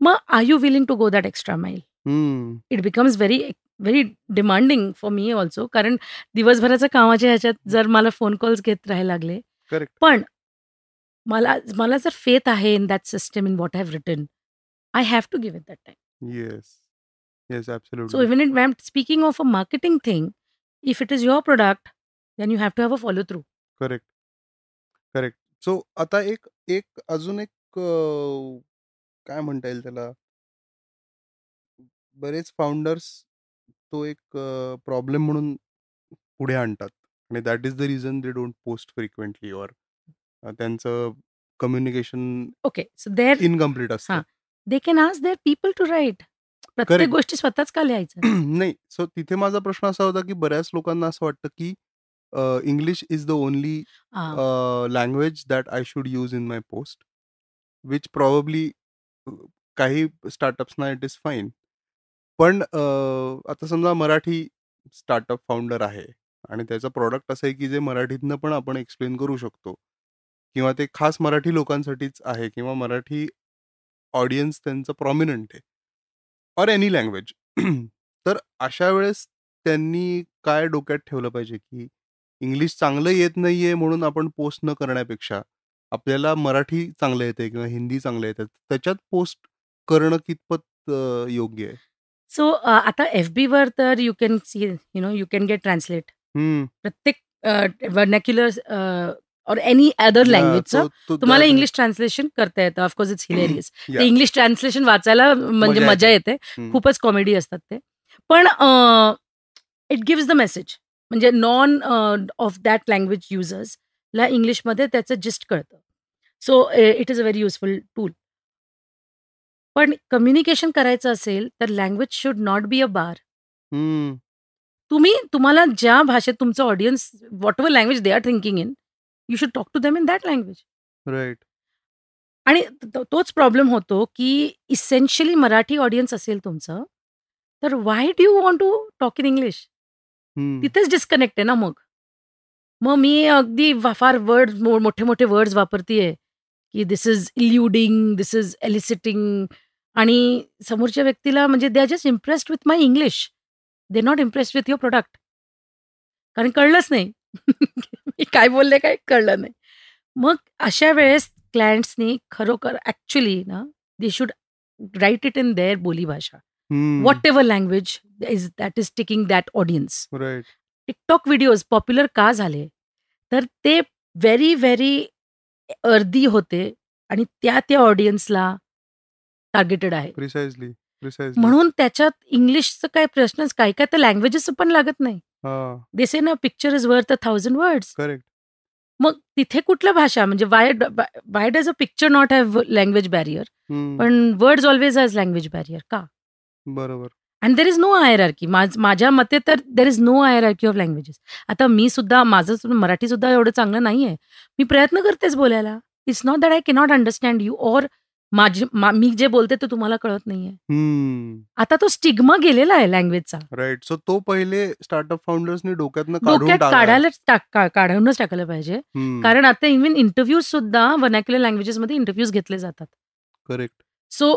मग are you willing to go that extra mile? Hmm. It becomes very demanding for me also, कारण दिवसभराच्या कामाच्या ह्याच्यात जर मला phone calls घेत राहायला लागले. Correct. पण मला जर फेथ आहे in that system, in what I have written, I have to give it that time. Yes. Yes, absolutely. So even if I'm speaking of a marketing thing, if it is your product, then you have to have a follow through. Correct, correct. So आता एक अजून एक काय म्हणता येईल त्याला, बरेच founders तो एक प्रॉब्लेम म्हणून पुढे आणतात, आणि that is the reason they don't post frequently, और त्यांचं communication Okay, so there, incomplete असतं. हां, they can ask their people to write. प्रत्येक Correct. गोष्टी स्वतःच का लिहायचं? नाही, सो तिथे माझा प्रश्न असा होता की बऱ्याच लोकांना असं वाटतं की इंग्लिश इज द ओनली हां. Language that I should use in my post, which probably काही स्टार्टअप्सना इट इज फाईन. पण आता समजा मराठी स्टार्टअप फाउंडर आहे आणि त्याचं प्रॉडक्ट असं आहे की जे मराठीतनं पण आपण एक्सप्लेन करू शकतो, किंवा ते खास मराठी लोकांसाठीच आहे, किंवा मराठी ऑडियन्स त्यांचं प्रॉमिनंट आहे, ऑर एनी लँग्वेज. तर अशा वेळेस त्यांनी काय डोक्यात ठेवलं पाहिजे की इंग्लिश चांगलं येत नाहीये म्हणून आपण पोस्ट न करण्यापेक्षा आपल्याला मराठी चांगलं येते किंवा हिंदी चांगलं येतं, त्याच्यात पोस्ट करणं कितपत योग्य आहे? सो आता FB वर तर you can see, you know, you can get translate हम्म. प्रत्येक वर्नॅक्युलर और एनी अदर Yeah, लँग्वेजचं तो तुम्हाला that- इंग्लिश ट्रान्सलेशन करता येतं. Of course it's hilarious. Yeah. ते इंग्लिश ट्रान्सलेशन वाचायला म्हणजे मजा मजा येते. येते. हम्म. खूपच कॉमेडी असतात ते. पण इट गिव्स द मेसेज. म्हणजे नॉन ऑफ दॅट लँग्वेज युजर्सला इंग्लिशमध्ये त्याचं जिस्ट कळतं. So it is a very useful tool. पण कम्युनिकेशन करायचं असेल तर language should not be a bar. Hmm. तुम्हाला ज्या भाषेत तुमचं audience, whatever language they are thinking in, you should talk to them in that language. Right. आणि तोच प्रॉब्लेम होतो की इसेन्शियली मराठी ऑडियन्स असेल तुमचं, तर why do you want to talk in English? Hmm. तिथेच डिस्कनेक्ट आहे ना. मग मी अगदी फार मोठे मोठे वर्ड्स वापरतीये की दिस इज इल्युडिंग, दिस इज एलिसिटिंग, आणि समोरच्या व्यक्तीला म्हणजे they are just impressed with my English, they not impressed with your product. कारण कळलंच नाही. मी काय बोलले काय कळलं नाही. मग अशा वेळेस क्लायंट्सनी खरोखर ॲक्च्युली ना, they should write it in their बोलीभाषा, hmm. Whatever language that is ticking that audience. Right. TikTok videos popular का झाले, तर ते व्हेरी व्हेरी अर्धी होते आणि त्या ऑडियन्सला टार्गेटेड आहे. प्रिसाइजली. म्हणून त्याच्यात इंग्लिशचं काय प्रश्नच काय तर लँग्वेजेस पण लागत नाही. हां. दे से ना picture is worth 1,000 words. Correct. मग तिथे कुठलं भाषा म्हणजे why does a picture not have language barrier हं. पण words always has language barrier का? बरोबर. And there is no hierarchy. माझ्या मते तर there is no hierarchy of languages. आता मी सुद्धा माझं मराठी सुद्धा एवढं चांगलं नाहीये. मी प्रयत्न करतेच बोलायला. It's not that I cannot understand you or मी जे बोलते ते तुम्हाला कळत नाहीये. हं. आता तो स्टिग्मा गेलेला आहे लँग्वेजचा. राइट. सो तो पहिले स्टार्टअप फाउंडर्सनी डोक्यातनं काढून डोक्यात काढूनच टाकायला पाहिजे. हं. कारण आता इव्हन इंटरव्ह्यूज सुद्धा व्हर्नॅक्युलर लँग्वेजेसमध्ये इंटरव्ह्यूज घेतले जातात. Correct. So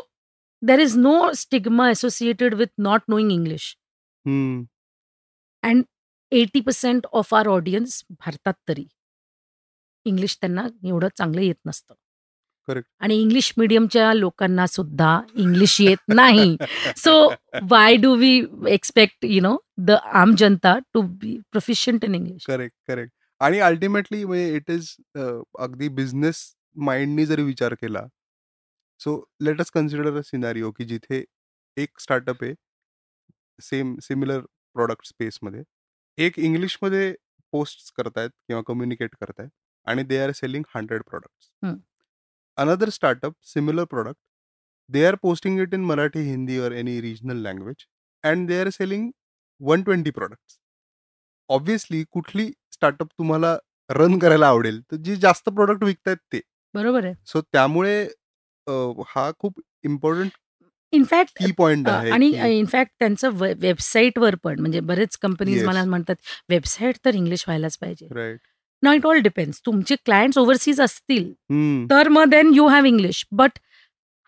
there is no stigma associated with not knowing English. हं. अँड 80% ऑफ आवर ऑडियन्स भारतात तरी इंग्लिश त्यांना एवढं चांगलं येत नसतं. करेक्ट. आणि इंग्लिश मीडियमच्या लोकांना सुद्धा इंग्लिश येत नाही. So why do we expect the आम जनता to be proficient in English? Correct, correct. आणि अल्टिमेटली म्हणजे इट इज अगदी बिझनेस माइंडनी जरी विचार केला, so let us consider a scenario की जिथे एक स्टार्टअप आहे, सिमिलर प्रॉडक्ट स्पेसमध्ये. एक इंग्लिशमध्ये पोस्ट्स करतायत किंवा कम्युनिकेट करतायत आणि दे आर सेलिंग 100 प्रॉडक्ट्स. हं. Another startup, similar product, they are posting it in Marathi, Hindi or any regional language and they are selling 120 products. Obviously, कुठली स्टार्टअप तुम्हाला रन करायला आवडेल तर जी जास्त प्रोडक्ट विकतायत ते. बरोबर आहे. सो त्यामुळे हा खूप इम्पॉर्टंट इनफॅक्ट की पॉइंट आहे आणि की इनफॅक्ट त्यांचं वेबसाईटवर पण म्हणजे बरेच कंपनीज Yes. मला म्हणतात वेबसाईट तर इंग्लिश व्हायलाच पाहिजे. Right. Now it all depends. तुमचे क्लायंट्स ओव्हरसीज असतील हम्म. तर मग then you have English. But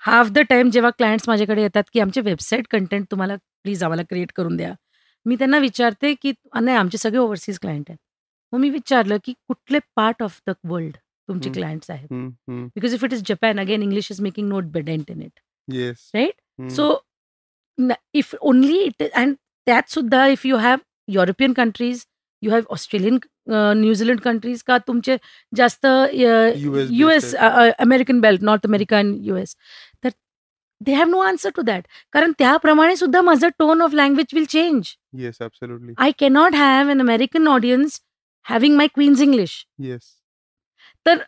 half the time जेव्हा क्लायंट्स माझ्याकडे येतात की आमचे वेबसाईट कंटेंट तुम्हाला प्लीज आम्हाला क्रिएट करून द्या, मी त्यांना विचारते की नाही आमचे सगळे ओव्हरसीज क्लायंट आहेत. मग मी विचारलं की कुठले पार्ट ऑफ द वर्ल्ड तुमचे क्लायंट्स आहेत? Because if it is Japan again English is making not dent in it. Yes. Right. So if only it and त्यात सुद्धा if you have European countries, you have Australian New Zealand countries का तुमचे जास्त US American belt, north America and US, तर they have no answer to that. कारण त्याप्रमाणे सुद्धा माझं tone of language will change. Yes, absolutely. I cannot have an American audience having my Queen's English. Yes. तर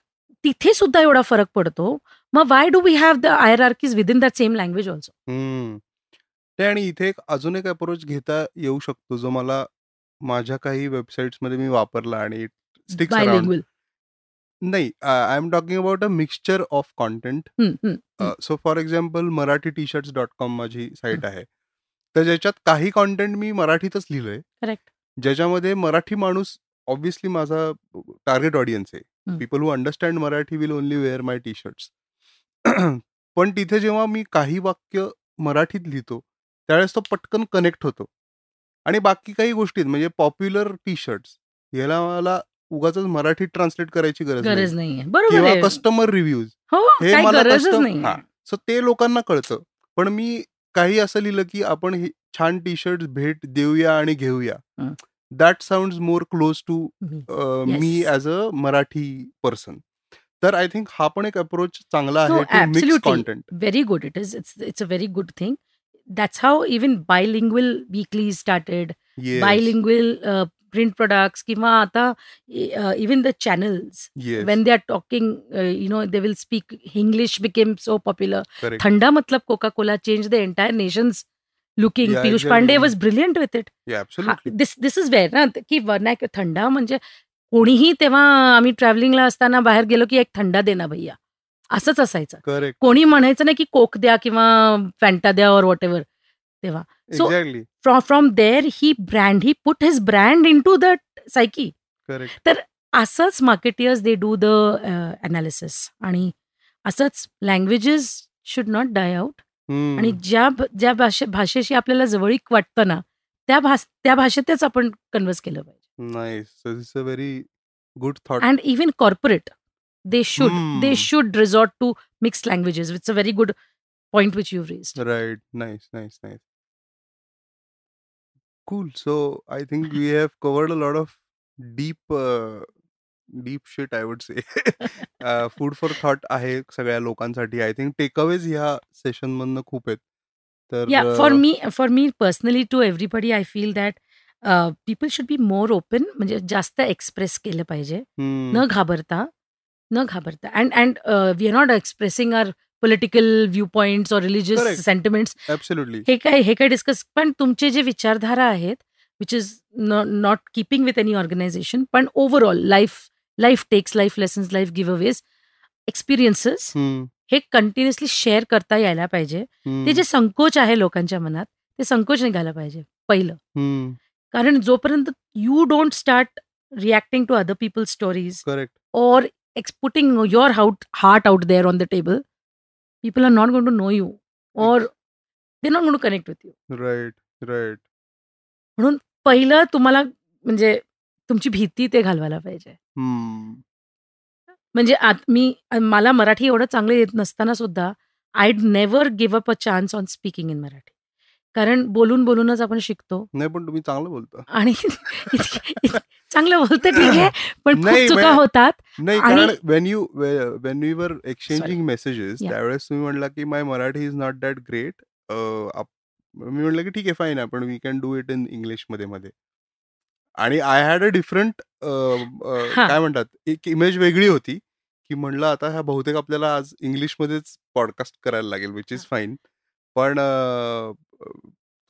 तिथे सुद्धा एवढा फरक पडतो. मग why do we have the hierarchies within that same language also? ते आणि इथे अजून एक अप्रोच घेता येऊ शकतो जो मला माझ्या काही वेबसाईट्समध्ये मी वापरला आणि स्टिक्स अराउंड. बायलिंग्वल. नाही, I am talking about a mixture of content. So for example marathitshirts.com माझी साईट आहे. तर ज्याच्यात काही कॉन्टेंट मी मराठीतच लिहिलंय. करेक्ट. ज्याच्यामध्ये मराठी माणूस ऑब्व्हियसली माझा टार्गेट ऑडियन्स आहे. People who understand Marathi will only wear my T shirts. पण तिथे जेव्हा मी काही वाक्य मराठीत लिहितो त्यावेळेस तो पटकन कनेक्ट होतो. आणि बाकी काही गोष्टीत म्हणजे पॉप्युलर टी शर्ट्स याला मला उगाच मराठीत ट्रान्सलेट करायची गरज नाहीये. बरोबर किंवा आहे. कस्टमर रिव्ह्यूज हो, हे काही मला गरजच नाही. सो ते लोकांना कळतं. पण मी काही असं लिहिलं की आपण हे छान टी शर्ट भेट देऊया आणि घेऊया. That sounds more close to me as a Marathi person. तर आय थिंक हा पण एक अप्रोच चांगला आहे to mix content. Very good. It's a very good thing. That's how even bilingual weeklies started. Yes. Bilingual print products किंवा आता even the channels Yes. when they are talking they will speak English became so popular. Correct. Thanda matlab Coca-Cola changed the entire nation's looking. Yeah, Piyush exactly. Pandey was brilliant with it. Yeah, absolutely. This is where ना की vernacular थंडा म्हणजे कोणीही तेव्हा आम्ही ट्रॅव्हलिंगला असताना बाहेर गेलो की एक थंडा देना भैया असंच असायचं. करेक्ट. कोणी म्हणायचं नाही की कोक द्या किंवा फॅन्टा द्या और वॉट एव्हर तेव्हा. So exactly. From there he put his brand into that psyche. Correct. तर असंच marketeers they do the analysis आणि असंच languages should not die out. आणि ज्या भाषेशी आपल्याला जवळीक वाटतं ना त्या भाषेतच आपण कन्व्हर्स केलं पाहिजे. Nice. So this a very good thought. And even corporate they should resort to mixed languages. It's a very good point which you've raised. Right. Nice. Cool. So I think we have covered a lot of deep shit, I would say. Food for thought आहे सगळ्या लोकांसाठी. I think takeaways ह्या session मधनं खूप आहेत. तर for me personally, to everybody, I feel that people should be more open, म्हणजे जास्त एक्सप्रेस केलं पाहिजे, न घाबरता and we are not expressing are political viewpoints और रिलिजियस करेक्ट. सेंटिमेंट्स. ॲब्सोल्युटली. हे काय डिस्कस, पण तुमचे जे विचारधारा आहेत which is not keeping with any organisation, पण overall life takes, life lessons, life giveaways, experiences हे कंटिन्युअसली शेअर करता यायला पाहिजे. ते जे संकोच आहे लोकांच्या मनात, ते संकोच निघायला पाहिजे पहिलं. कारण जोपर्यंत you don't start reacting to other people's stories correct. or putting your heart out there on the table, people are not going to know you or they're not going to connect with you. Right. म्हणून पहिलं तुम्हाला म्हणजे तुमची भीती ते घालवायला पाहिजे. म्हणजे मला मराठी एवढं चांगलं येत नसताना सुद्धा I'd never give up a chance on speaking in Marathi. कारण बोलूनच आपण शिकतो. नाही, पण तुम्ही चांगलं बोलता. आणि चांगलं बोलतं ठीक आहे, पण खूप चुका होतात. नाही, कारण when you were exchanging messages, त्यावेळेस तुम्ही म्हणला की my Marathi is not that great. मी म्हणलं की ठीक आहे, फाईन, आपण we can do it in English मध्ये. आणि आय हॅड अ डिफरंट काय म्हणतात, एक इमेज वेगळी होती की म्हणलं आता ह्या बहुतेक आपल्याला आज इंग्लिशमध्येच पॉडकास्ट करायला लागेल, विच इज फाईन. पण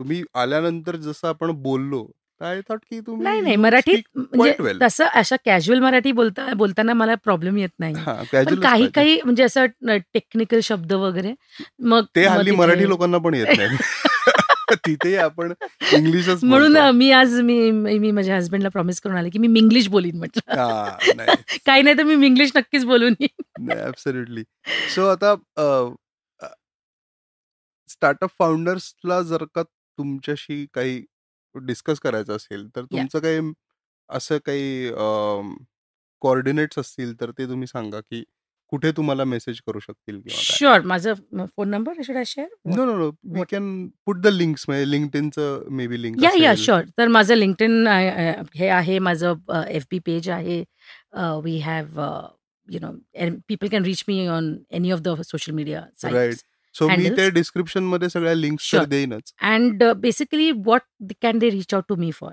तुम्ही आल्यानंतर जसं आपण बोललो, आय थॉट की तुम्ही नाही मराठीत म्हणजे तसं अशा कॅज्युअल मराठी बोलताना मला प्रॉब्लेम येत नाही. पण काही म्हणजे असं टेक्निकल शब्द वगैरे मग ते हल्ली मराठी लोकांना पण येत नाही. तिथे आपण इंग्लिशच. म्हणून मी माझ्या हस्बंडला प्रॉमिस करून आले की मी इंग्लिश बोलीन म्हटलं. काही नाही तर मी इंग्लिश नक्कीच बोलून येईन. ऍब्सोल्युटली. सो आता स्टार्टअप फाउंडर्सला जर का तुमच्याशी काही डिस्कस करायचं असेल तर तुमचं काही असं काही कोऑर्डिनेट्स असतील तर ते तुम्ही सांगा की कुठे तुम्हाला मेसेज करू शकतील. शुअर. माझं phone number should I share? No, we can put the links, म्हणजे लिंक्डइनचं मे बी लिंक. या शुअर. तर माझं लिंक्डइन हे आहे, माझं FB पेज आहे. We have people can reach me on any of the social media sites. So मी ते डिस्क्रिप्शन मध्ये सगळ्या लिंक्स देईनच. And basically what can they reach out to me for?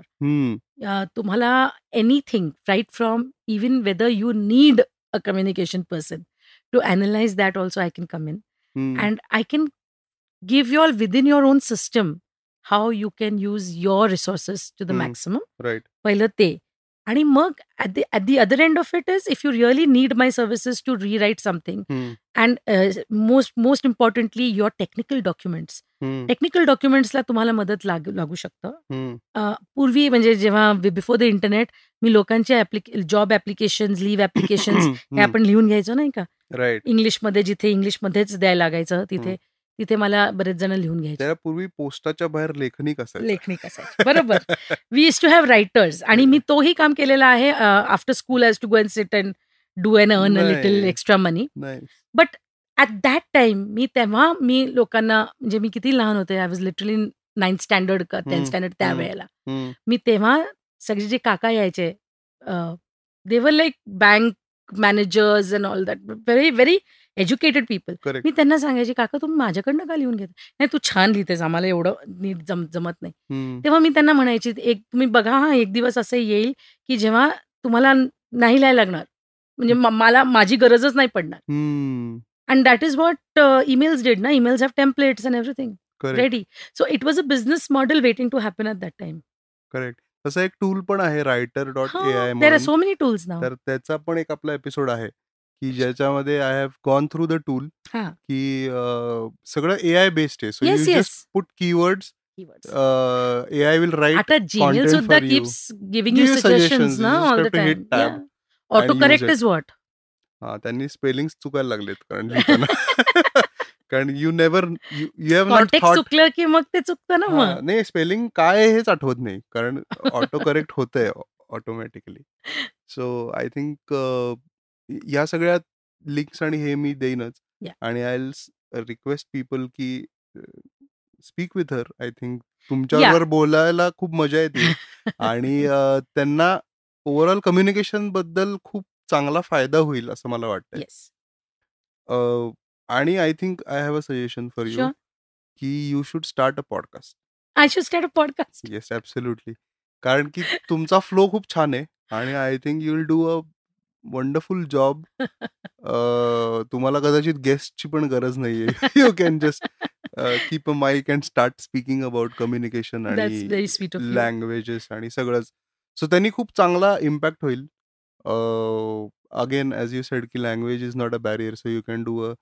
तुम्हाला anything, right from even whether you need a communication person to analyze that also, I can come in and I can give you all within your own system how you can use your resources to the maximum. Right. पहिलं ते. आणि मग at the other end of it is if you really need my services to rewrite something and most importantly your technical documents. Technical डॉक्युमेंट्सला तुम्हाला मदत लागू शकतं. पूर्वी म्हणजे जेव्हा बिफोर द इंटरनेट मी लोकांचे जॉब ऍप्लिकेशन्स, लिव्ह ऍप्लिकेशन्स हे आपण लिहून घ्यायचो नाही का, इंग्लिशमध्ये, जिथे इंग्लिशमध्येच द्यायला लागायचं तिथे मला बरेच जण लिहून घ्यायचे. पूर्वी पोस्टाच्या बाहेर लेखनिक असायचं. बरोबर. We used to have writers. आणि मी तोही काम केलेलं आहे. After school I used to go and sit and do and earn a little extra money. But at that time तेव्हा मी लोकांना, म्हणजे मी किती लहान होते, I was literally 9th standard का 10th स्टँडर्ड त्यावेळेला. मी तेव्हा सगळे जे काका यायचे, they were like bank managers and all that, very very educated people. मी त्यांना सांगायचे, काका तुम्ही माझ्याकडनं का लिहून घेता? नाही, तू छान लिहितेस, आम्हाला एवढं नीट जमत नाही. तेव्हा मी त्यांना म्हणायची, तुम्ही बघा, एक दिवस असं येईल की जेव्हा तुम्हाला नाही लिहायला लागणार, म्हणजे मला माझी गरजच नाही पडणार. And that is what emails did. Na? Emails have templates and everything. Correct. Ready. So it was a business model waiting to happen at that time. Correct. तसं एक टूल पण आहे, writer.ai. There are so many tools now. तर त्याचा पण एक आपला episode आहे की ज्याच्यामध्ये I have gone through the tool की सगळं AI बेस्ड आहे. So you just put keywords, AI will write. आता Gmail सुद्धा keeps giving you suggestions ना all the time. Yeah. Autocorrect is what? त्यांनी स्पेलिंग चुकायला लागलेत कारण लिहिताना. कारण यू हॅव नॉट थॉट. चुकलं की मग ते चुकतं ना. मग नाही, स्पेलिंग काय हेच आठवत नाही कारण ऑटो करेक्ट होतंय ऑटोमॅटिकली. सो आय थिंक या सगळ्या लिंक्स आणि हे मी देईनच. आणि आय विल रिक्वेस्ट पीपल की speak with her. I think तुमच्यावर बोलायला खूप मजा येते आणि त्यांना ओव्हरऑल कम्युनिकेशन बद्दल खूप चांगला फायदा होईल असं मला वाटतंय. आणि I think I have a suggestion for you की you should start a podcast. I should start a podcast. Yes, absolutely. कारण की तुमचा फ्लो खूप छान आहे आणि I think you will do a wonderful job. तुम्हाला कदाचित गेस्टची पण गरज नाहीये. You can just keep a mic and start speaking about communication that's आणि very sweet of you. Languages आणि सगळंच. सो त्यांनी खूप चांगला इम्पॅक्ट होईल. अगेन ॲज यू सेड की language is not a barrier, so you can do a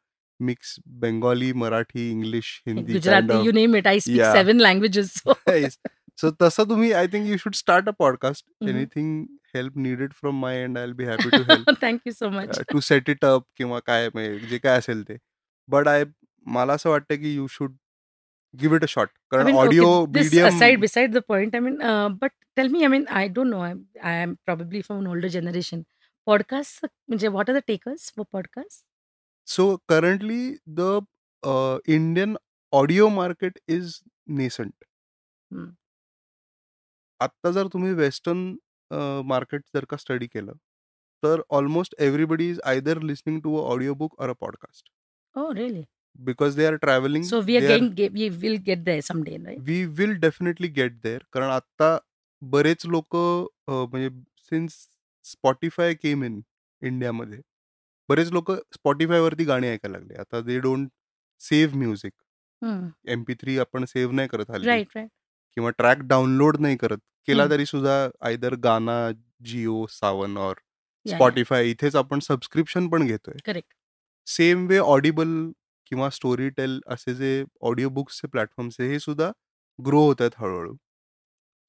mix Bengali, Marathi, English, Hindi kind Gujarati, of. You name it. I speak या. 7 languages. So yes. So तसं तुम्ही I think you should start a podcast. Hmm. Anything help needed from my end I will be happy to help. Thank you so much. To set it up किंवा काय म्हणजे जे काय असेल ते. But मला असं वाटतं की you should give it a shot. I कारण mean, okay, audio this medium. aside, beside the point, I mean, but tell me, I mean, I don't know. I am probably from an older generation. Podcasts, म्हणजे what are the takers for podcasts? So currently the Indian audio market is nascent. Hmm. आत्ता जर तुम्ही western market जर का study केलं, तर almost everybody is either listening to a audio book or a podcast. Oh, really? Because they are travelling, So we are they are. we will get there someday, right? We will definitely get there. कारण आत्ता बरेच लोकं म्हणजे since Spotify came in इंडियामध्ये, बरेच लोकं Spotifyवरती गाणी ऐकायला लागले. आता दे डोंट सेव्ह म्युझिक. हं. MP3 आपण सेव्ह नाही करत हल्ली राइट, राइट. किंवा ट्रॅक डाउनलोड नाही करत. केला हं. तरी सुद्धा आयदर गाना, जिओ सावन और या. Spotify इथेच आपण सबस्क्रिप्शन पण घेतोय. करेक्ट. सेम वे ऑडिबल किंवा स्टोरीटेल असे जे ऑडिओ बुक्सचे प्लॅटफॉर्म्स आहे, हे सुद्धा ग्रो होत आहेत हळू-हळू.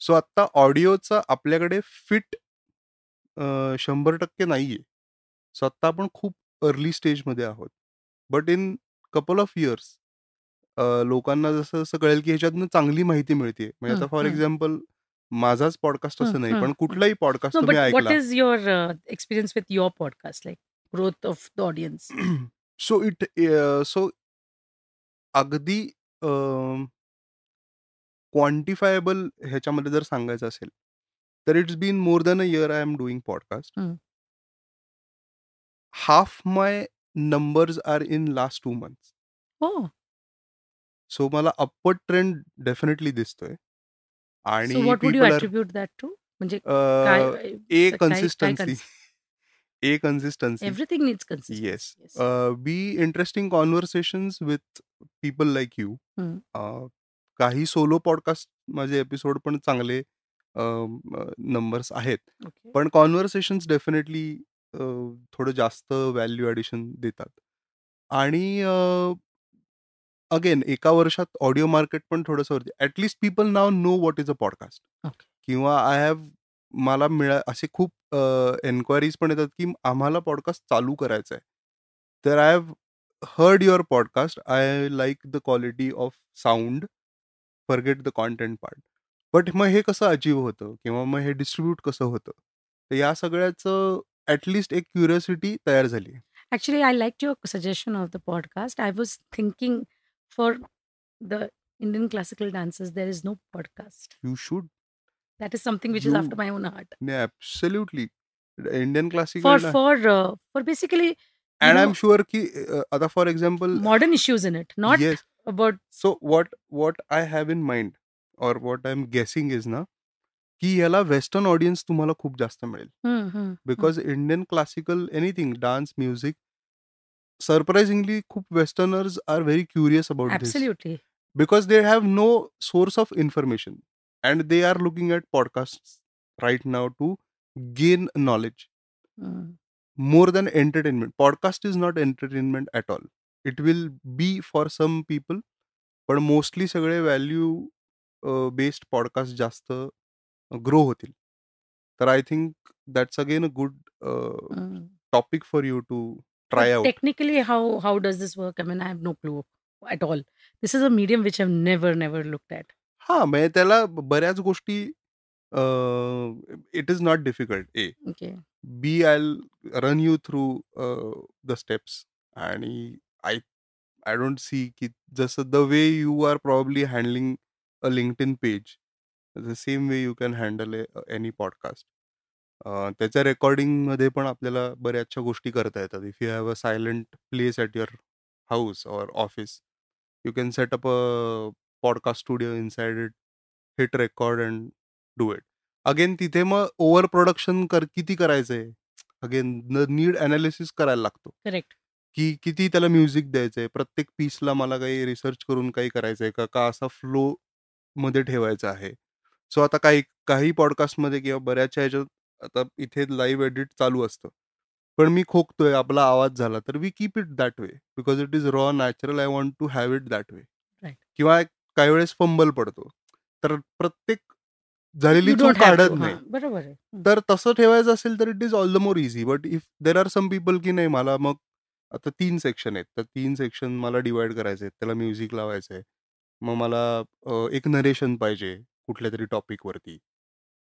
सो आत्ता ऑडिओचा आपल्याकडे फिट 100% नाहीये. सो आत्ता आपण खूप अर्ली स्टेजमध्ये आहोत. But in couple of years लोकांना जसं-जसं कळेल, की ह्याच्यातनं चांगली माहिती मिळतेय. म्हणजे हं, आता फॉर हं, एक्झाम्पल माझाच पॉडकास्ट हं, असं नाही, हं, पण हं. कुठलाही पॉडकास्ट No, तुम्ही but what ऐकला. is your experience with your podcast, like growth of the audience? So so अगदी क्वांटिफायबल ह्याच्यामध्ये जर सांगायचं असेल, तर it's been more than a year I am doing podcast. Hmm. Half my numbers are in last 2 months. Oh, so मला upward trend definitely दिसतोय so आणि what would you people are attribute that to? म्हणजे काय ए काय काय consistency. Uh consistency. everything needs yes. consistency. Yes. Be interesting conversations with people like you. हं. काही सोलो पॉडकास्ट माझे एपिसोड पण चांगले नंबर्स आहेत. ओके. पण कॉन्व्हर्सेशन्स डेफिनेटली थोडं जास्त व्हॅल्यू ॲडिशन देतात. आणि अगेन एका वर्षात ऑडिओ मार्केट पण थोडंसं वरती. At least people now know what is a podcast. Okay. किंवा मला असे खूप एन्क्वायरीज पण येतात, की आम्हाला पॉडकास्ट चालू करायचा आहे. तर I have heard your podcast. I like the quality of sound. Forget the content part. But मग हे कसं अचीव्ह होतं किंवा मग हे डिस्ट्रिब्यूट कसं होतं? तर या सगळ्याचं ॲट लीस्ट एक क्युरिओसिटी तयार झाली. Actually, I liked your suggestion of the podcast. I was thinking for the Indian classical dancers, there is no podcast. You should. That is something which is you. after my own heart. नाही, absolutely. Indian For classical. for for basically, and I am sure की आता for example. modern issues in it, not yes. about. So what I have in mind or what I am guessing is ना, की ह्याला western audience तुम्हाला खूप जास्त मिळेल. हं, हं, हं. Because Indian classical anything dance, music surprisingly खूप westerners are very curious about this. Absolutely. Because they have no source of information and they are looking at podcasts right now to gain knowledge हं. more than entertainment. Podcast is not entertainment at all. It will be for some people, पण mostly सगळे value based podcast जास्त grow होतील. तर I think that's again a good hmm. Topic for you to But try out. technically, how does this work? I mean, I have no clue at all. This is a medium which I've never looked at. हां, म्हणजे त्याला बऱ्याच गोष्टी it is not difficult. Okay. Be I'll run you through the steps. आणि I I don't see की जसं the way you are probably handling a LinkedIn page, the same way you can handle any podcast. त्याच्या रेकॉर्डिंगमध्ये पण आपल्याला बऱ्याचशा गोष्टी करता येतात. If you have a silent place at your house or office, you can set up a podcast studio inside it, hit record and do it. Again तिथे मग ओव्हर प्रोडक्शन किती करायचंय, अगेन नीड अनालिसिस करायला लागतो correct. की किती त्याला music द्यायचंय, प्रत्येक पीसला मला काही रिसर्च करून काही करायचंय का असा फ्लो मध्ये ठेवायचा आहे. सो आता काही पॉडकास्टमध्ये किंवा बऱ्याचशा ह्याच्यात आता इथे लाईव्ह एडिट चालू असतं, पण मी खोकतोय, आपला आवाज झाला, तर we keep it that way because it is raw natural. I want to have it that way. Right. किंवा काही वेळेस फंबल पडतो, तर प्रत्येक झालेली यू डोंट चूक हॅव काढत टू. नाही. बरोबर आहे. तर तसं ठेवायचं असेल तर it is all the more easy. But if there are some people की नाही, मला मग आता 3 सेक्शन आहेत, तर 3 सेक्शन मला डिवाइड करायचे आहेत, त्याला म्युझिक लावायचं आहे, मग मला एक नरेशन पाहिजे कुठल्या तरी टॉपिकवरती.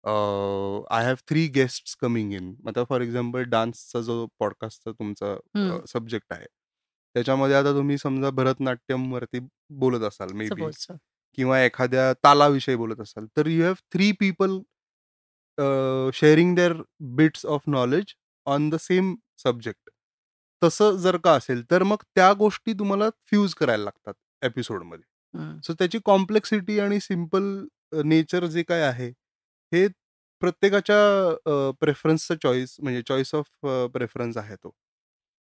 I have 3 guests coming in. आता फॉर एक्झाम्पल डान्सचा जो पॉडकास्टचा तुमचा सब्जेक्ट आहे, त्याच्यामध्ये आता तुम्ही समजा भरतनाट्यमवरती बोलत असाल मे बी, सपोज. किंवा एखाद्या तालाविषयी बोलत असाल, तर you have 3 people sharing their bits of knowledge on the same subject. तसं जर का असेल तर मग त्या गोष्टी तुम्हाला फ्यूज करायला लागतात एपिसोडमध्ये. सो त्याची कॉम्प्लेक्सिटी आणि सिम्पल नेचर जे काय आहे, हे प्रत्येकाच्या प्रेफरन्सचा चॉईस, म्हणजे चॉईस ऑफ प्रेफरन्स आहे तो.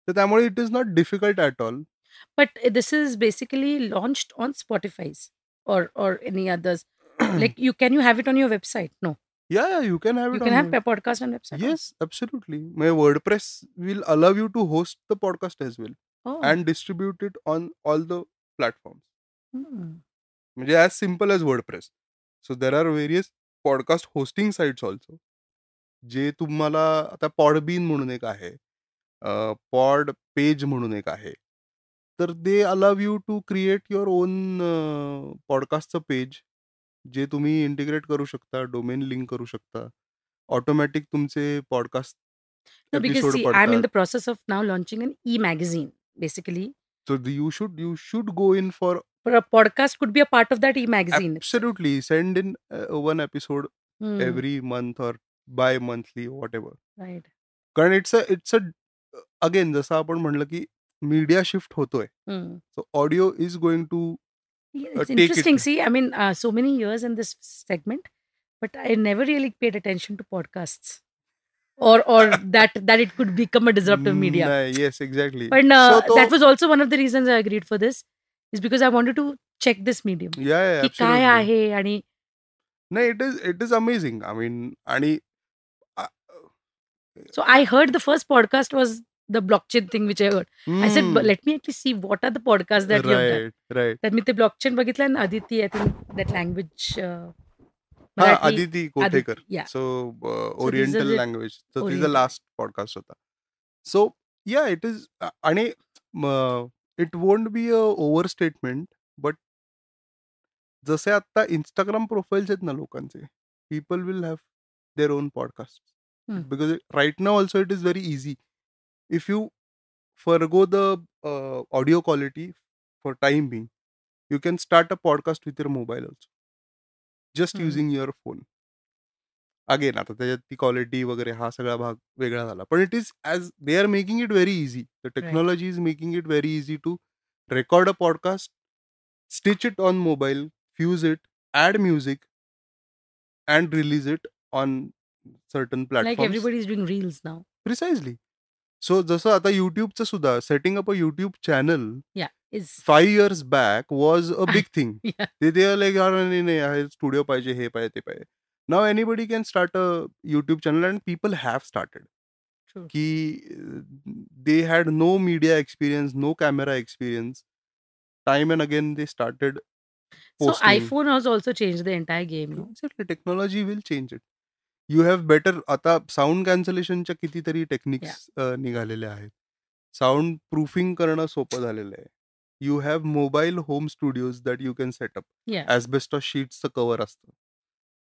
तर त्यामुळे it is not difficult at all. But this is basically launched on Spotify's or any others. Like can you have it on your website? No. Yeah, you can have You it can on have your... a podcast on website. Yes, absolutely. My WordPress will allow you to host the podcast as well Oh. and distribute it on all the platforms. Hmm. म्हणजे as simple as WordPress. So there are various podcast hosting sites also, जे तुम्हाला आता Podbean म्हणून एक आहे, pod page म्हणून एक आहे, तर they allow you to create your own पॉडकास्टचं पेज, जे तुम्ही इंटिग्रेट करू शकता, डोमेन लिंक करू शकता, ऑटोमॅटिक तुमचे podcast No, because episode see, I'm in पडतात. the process of now launching an e-magazine, basically. So you should go in for... But a podcast could be a part of that e-magazine. Absolutely, send in one episode Hmm. every month or bi-monthly, whatever. Right. कारण it's a again, जसं आपण म्हणलं की media shift होतोय, Hmm. So audio is going to Yeah, it's take interesting. it. See, I mean, so many years in this segment, but I never really paid attention to podcasts, or that it could become a disruptive media. Yes, exactly. But So that was also one of the reasons I agreed for this, is because I wanted to check this medium. yeah, की काय absolutely. आहे आणि नाही, it is amazing. I mean, आणि so I heard the first podcast was the blockchain thing which I heard. I said, but let me actually see what are the podcasts that you have done. right. तर मी ते blockchain बघितलं आणि Aditi, I think that language. हा, Marathi, Aditi Kothekar. yeah. So these oriental are the language, तर तिचा Oriental. Last podcast होता. So या it is, आणि it won't be a over statement, but जसे आता इंस्टाग्राम प्रोफाईल्स आहेत ना लोकांचे, people will have their own podcast, because right नाव also it is very easy. If you forgo the audio quality for time being, you can start a podcast with your mobile also, just using your phone. Again आता त्याच्यात ती quality वगैरे हा सगळा भाग वेगळा झाला, पण it is as they are making it very easy. The technology is making it very easy to record a podcast, stitch it on mobile, fuse it, add music and release it on certain Like platforms. everybody is doing reels now. Precisely. So जसं आता युट्यूबचं सुद्धा, setting up a YouTube channel Yeah, is 5 years back was a big thing. yeah. They are like, यार नाही, studio पाहिजे, हे पाहिजे, ते पाहिजे. Now anybody can start a YouTube channel, and people have started. True. Ki they had no media experience, no camera experience. Time and again they started So posting. iPhone has also changed the entire game. No? Exactly, technology will change it. You have better, आता sound कॅन्सलेशनच्या कितीतरी techniques निघालेल्या आहेत. Sound proofing करणं सोपं झालेलं आहे. You have mobile home studios that you can set up. Yeah. Asbestos शीट्सचं cover असतं.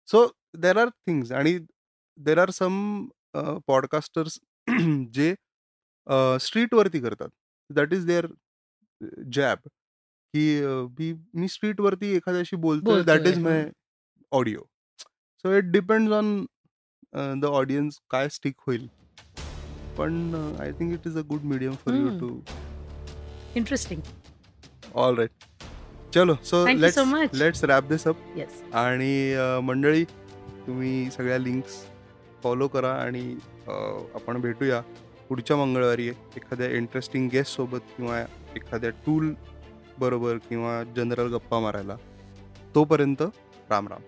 सो देर आर थिंग्स, आणि देर आर सम पॉडकास्टर्स जे स्ट्रीटवरती करतात. दॅट इज देअर जॅब, की मी स्ट्रीटवरती एखाद्याशी बोलतोय, दॅट बोलतोय, इज माय हां. Audio. So it depends on the audience काय स्टिक होईल. पण I think it is a good medium for you too. Interesting. All right, चलो. So Thank you so much. Let's wrap this up. Yes. आणि मंडळी, तुम्ही सगळ्या links follow करा आणि आपण भेटूया पुढच्या मंगळवारी एखाद्या इंटरेस्टिंग गेस्टसोबत किंवा एखाद्या टूल बरोबर किंवा जनरल गप्पा मारायला. तोपर्यंत राम राम.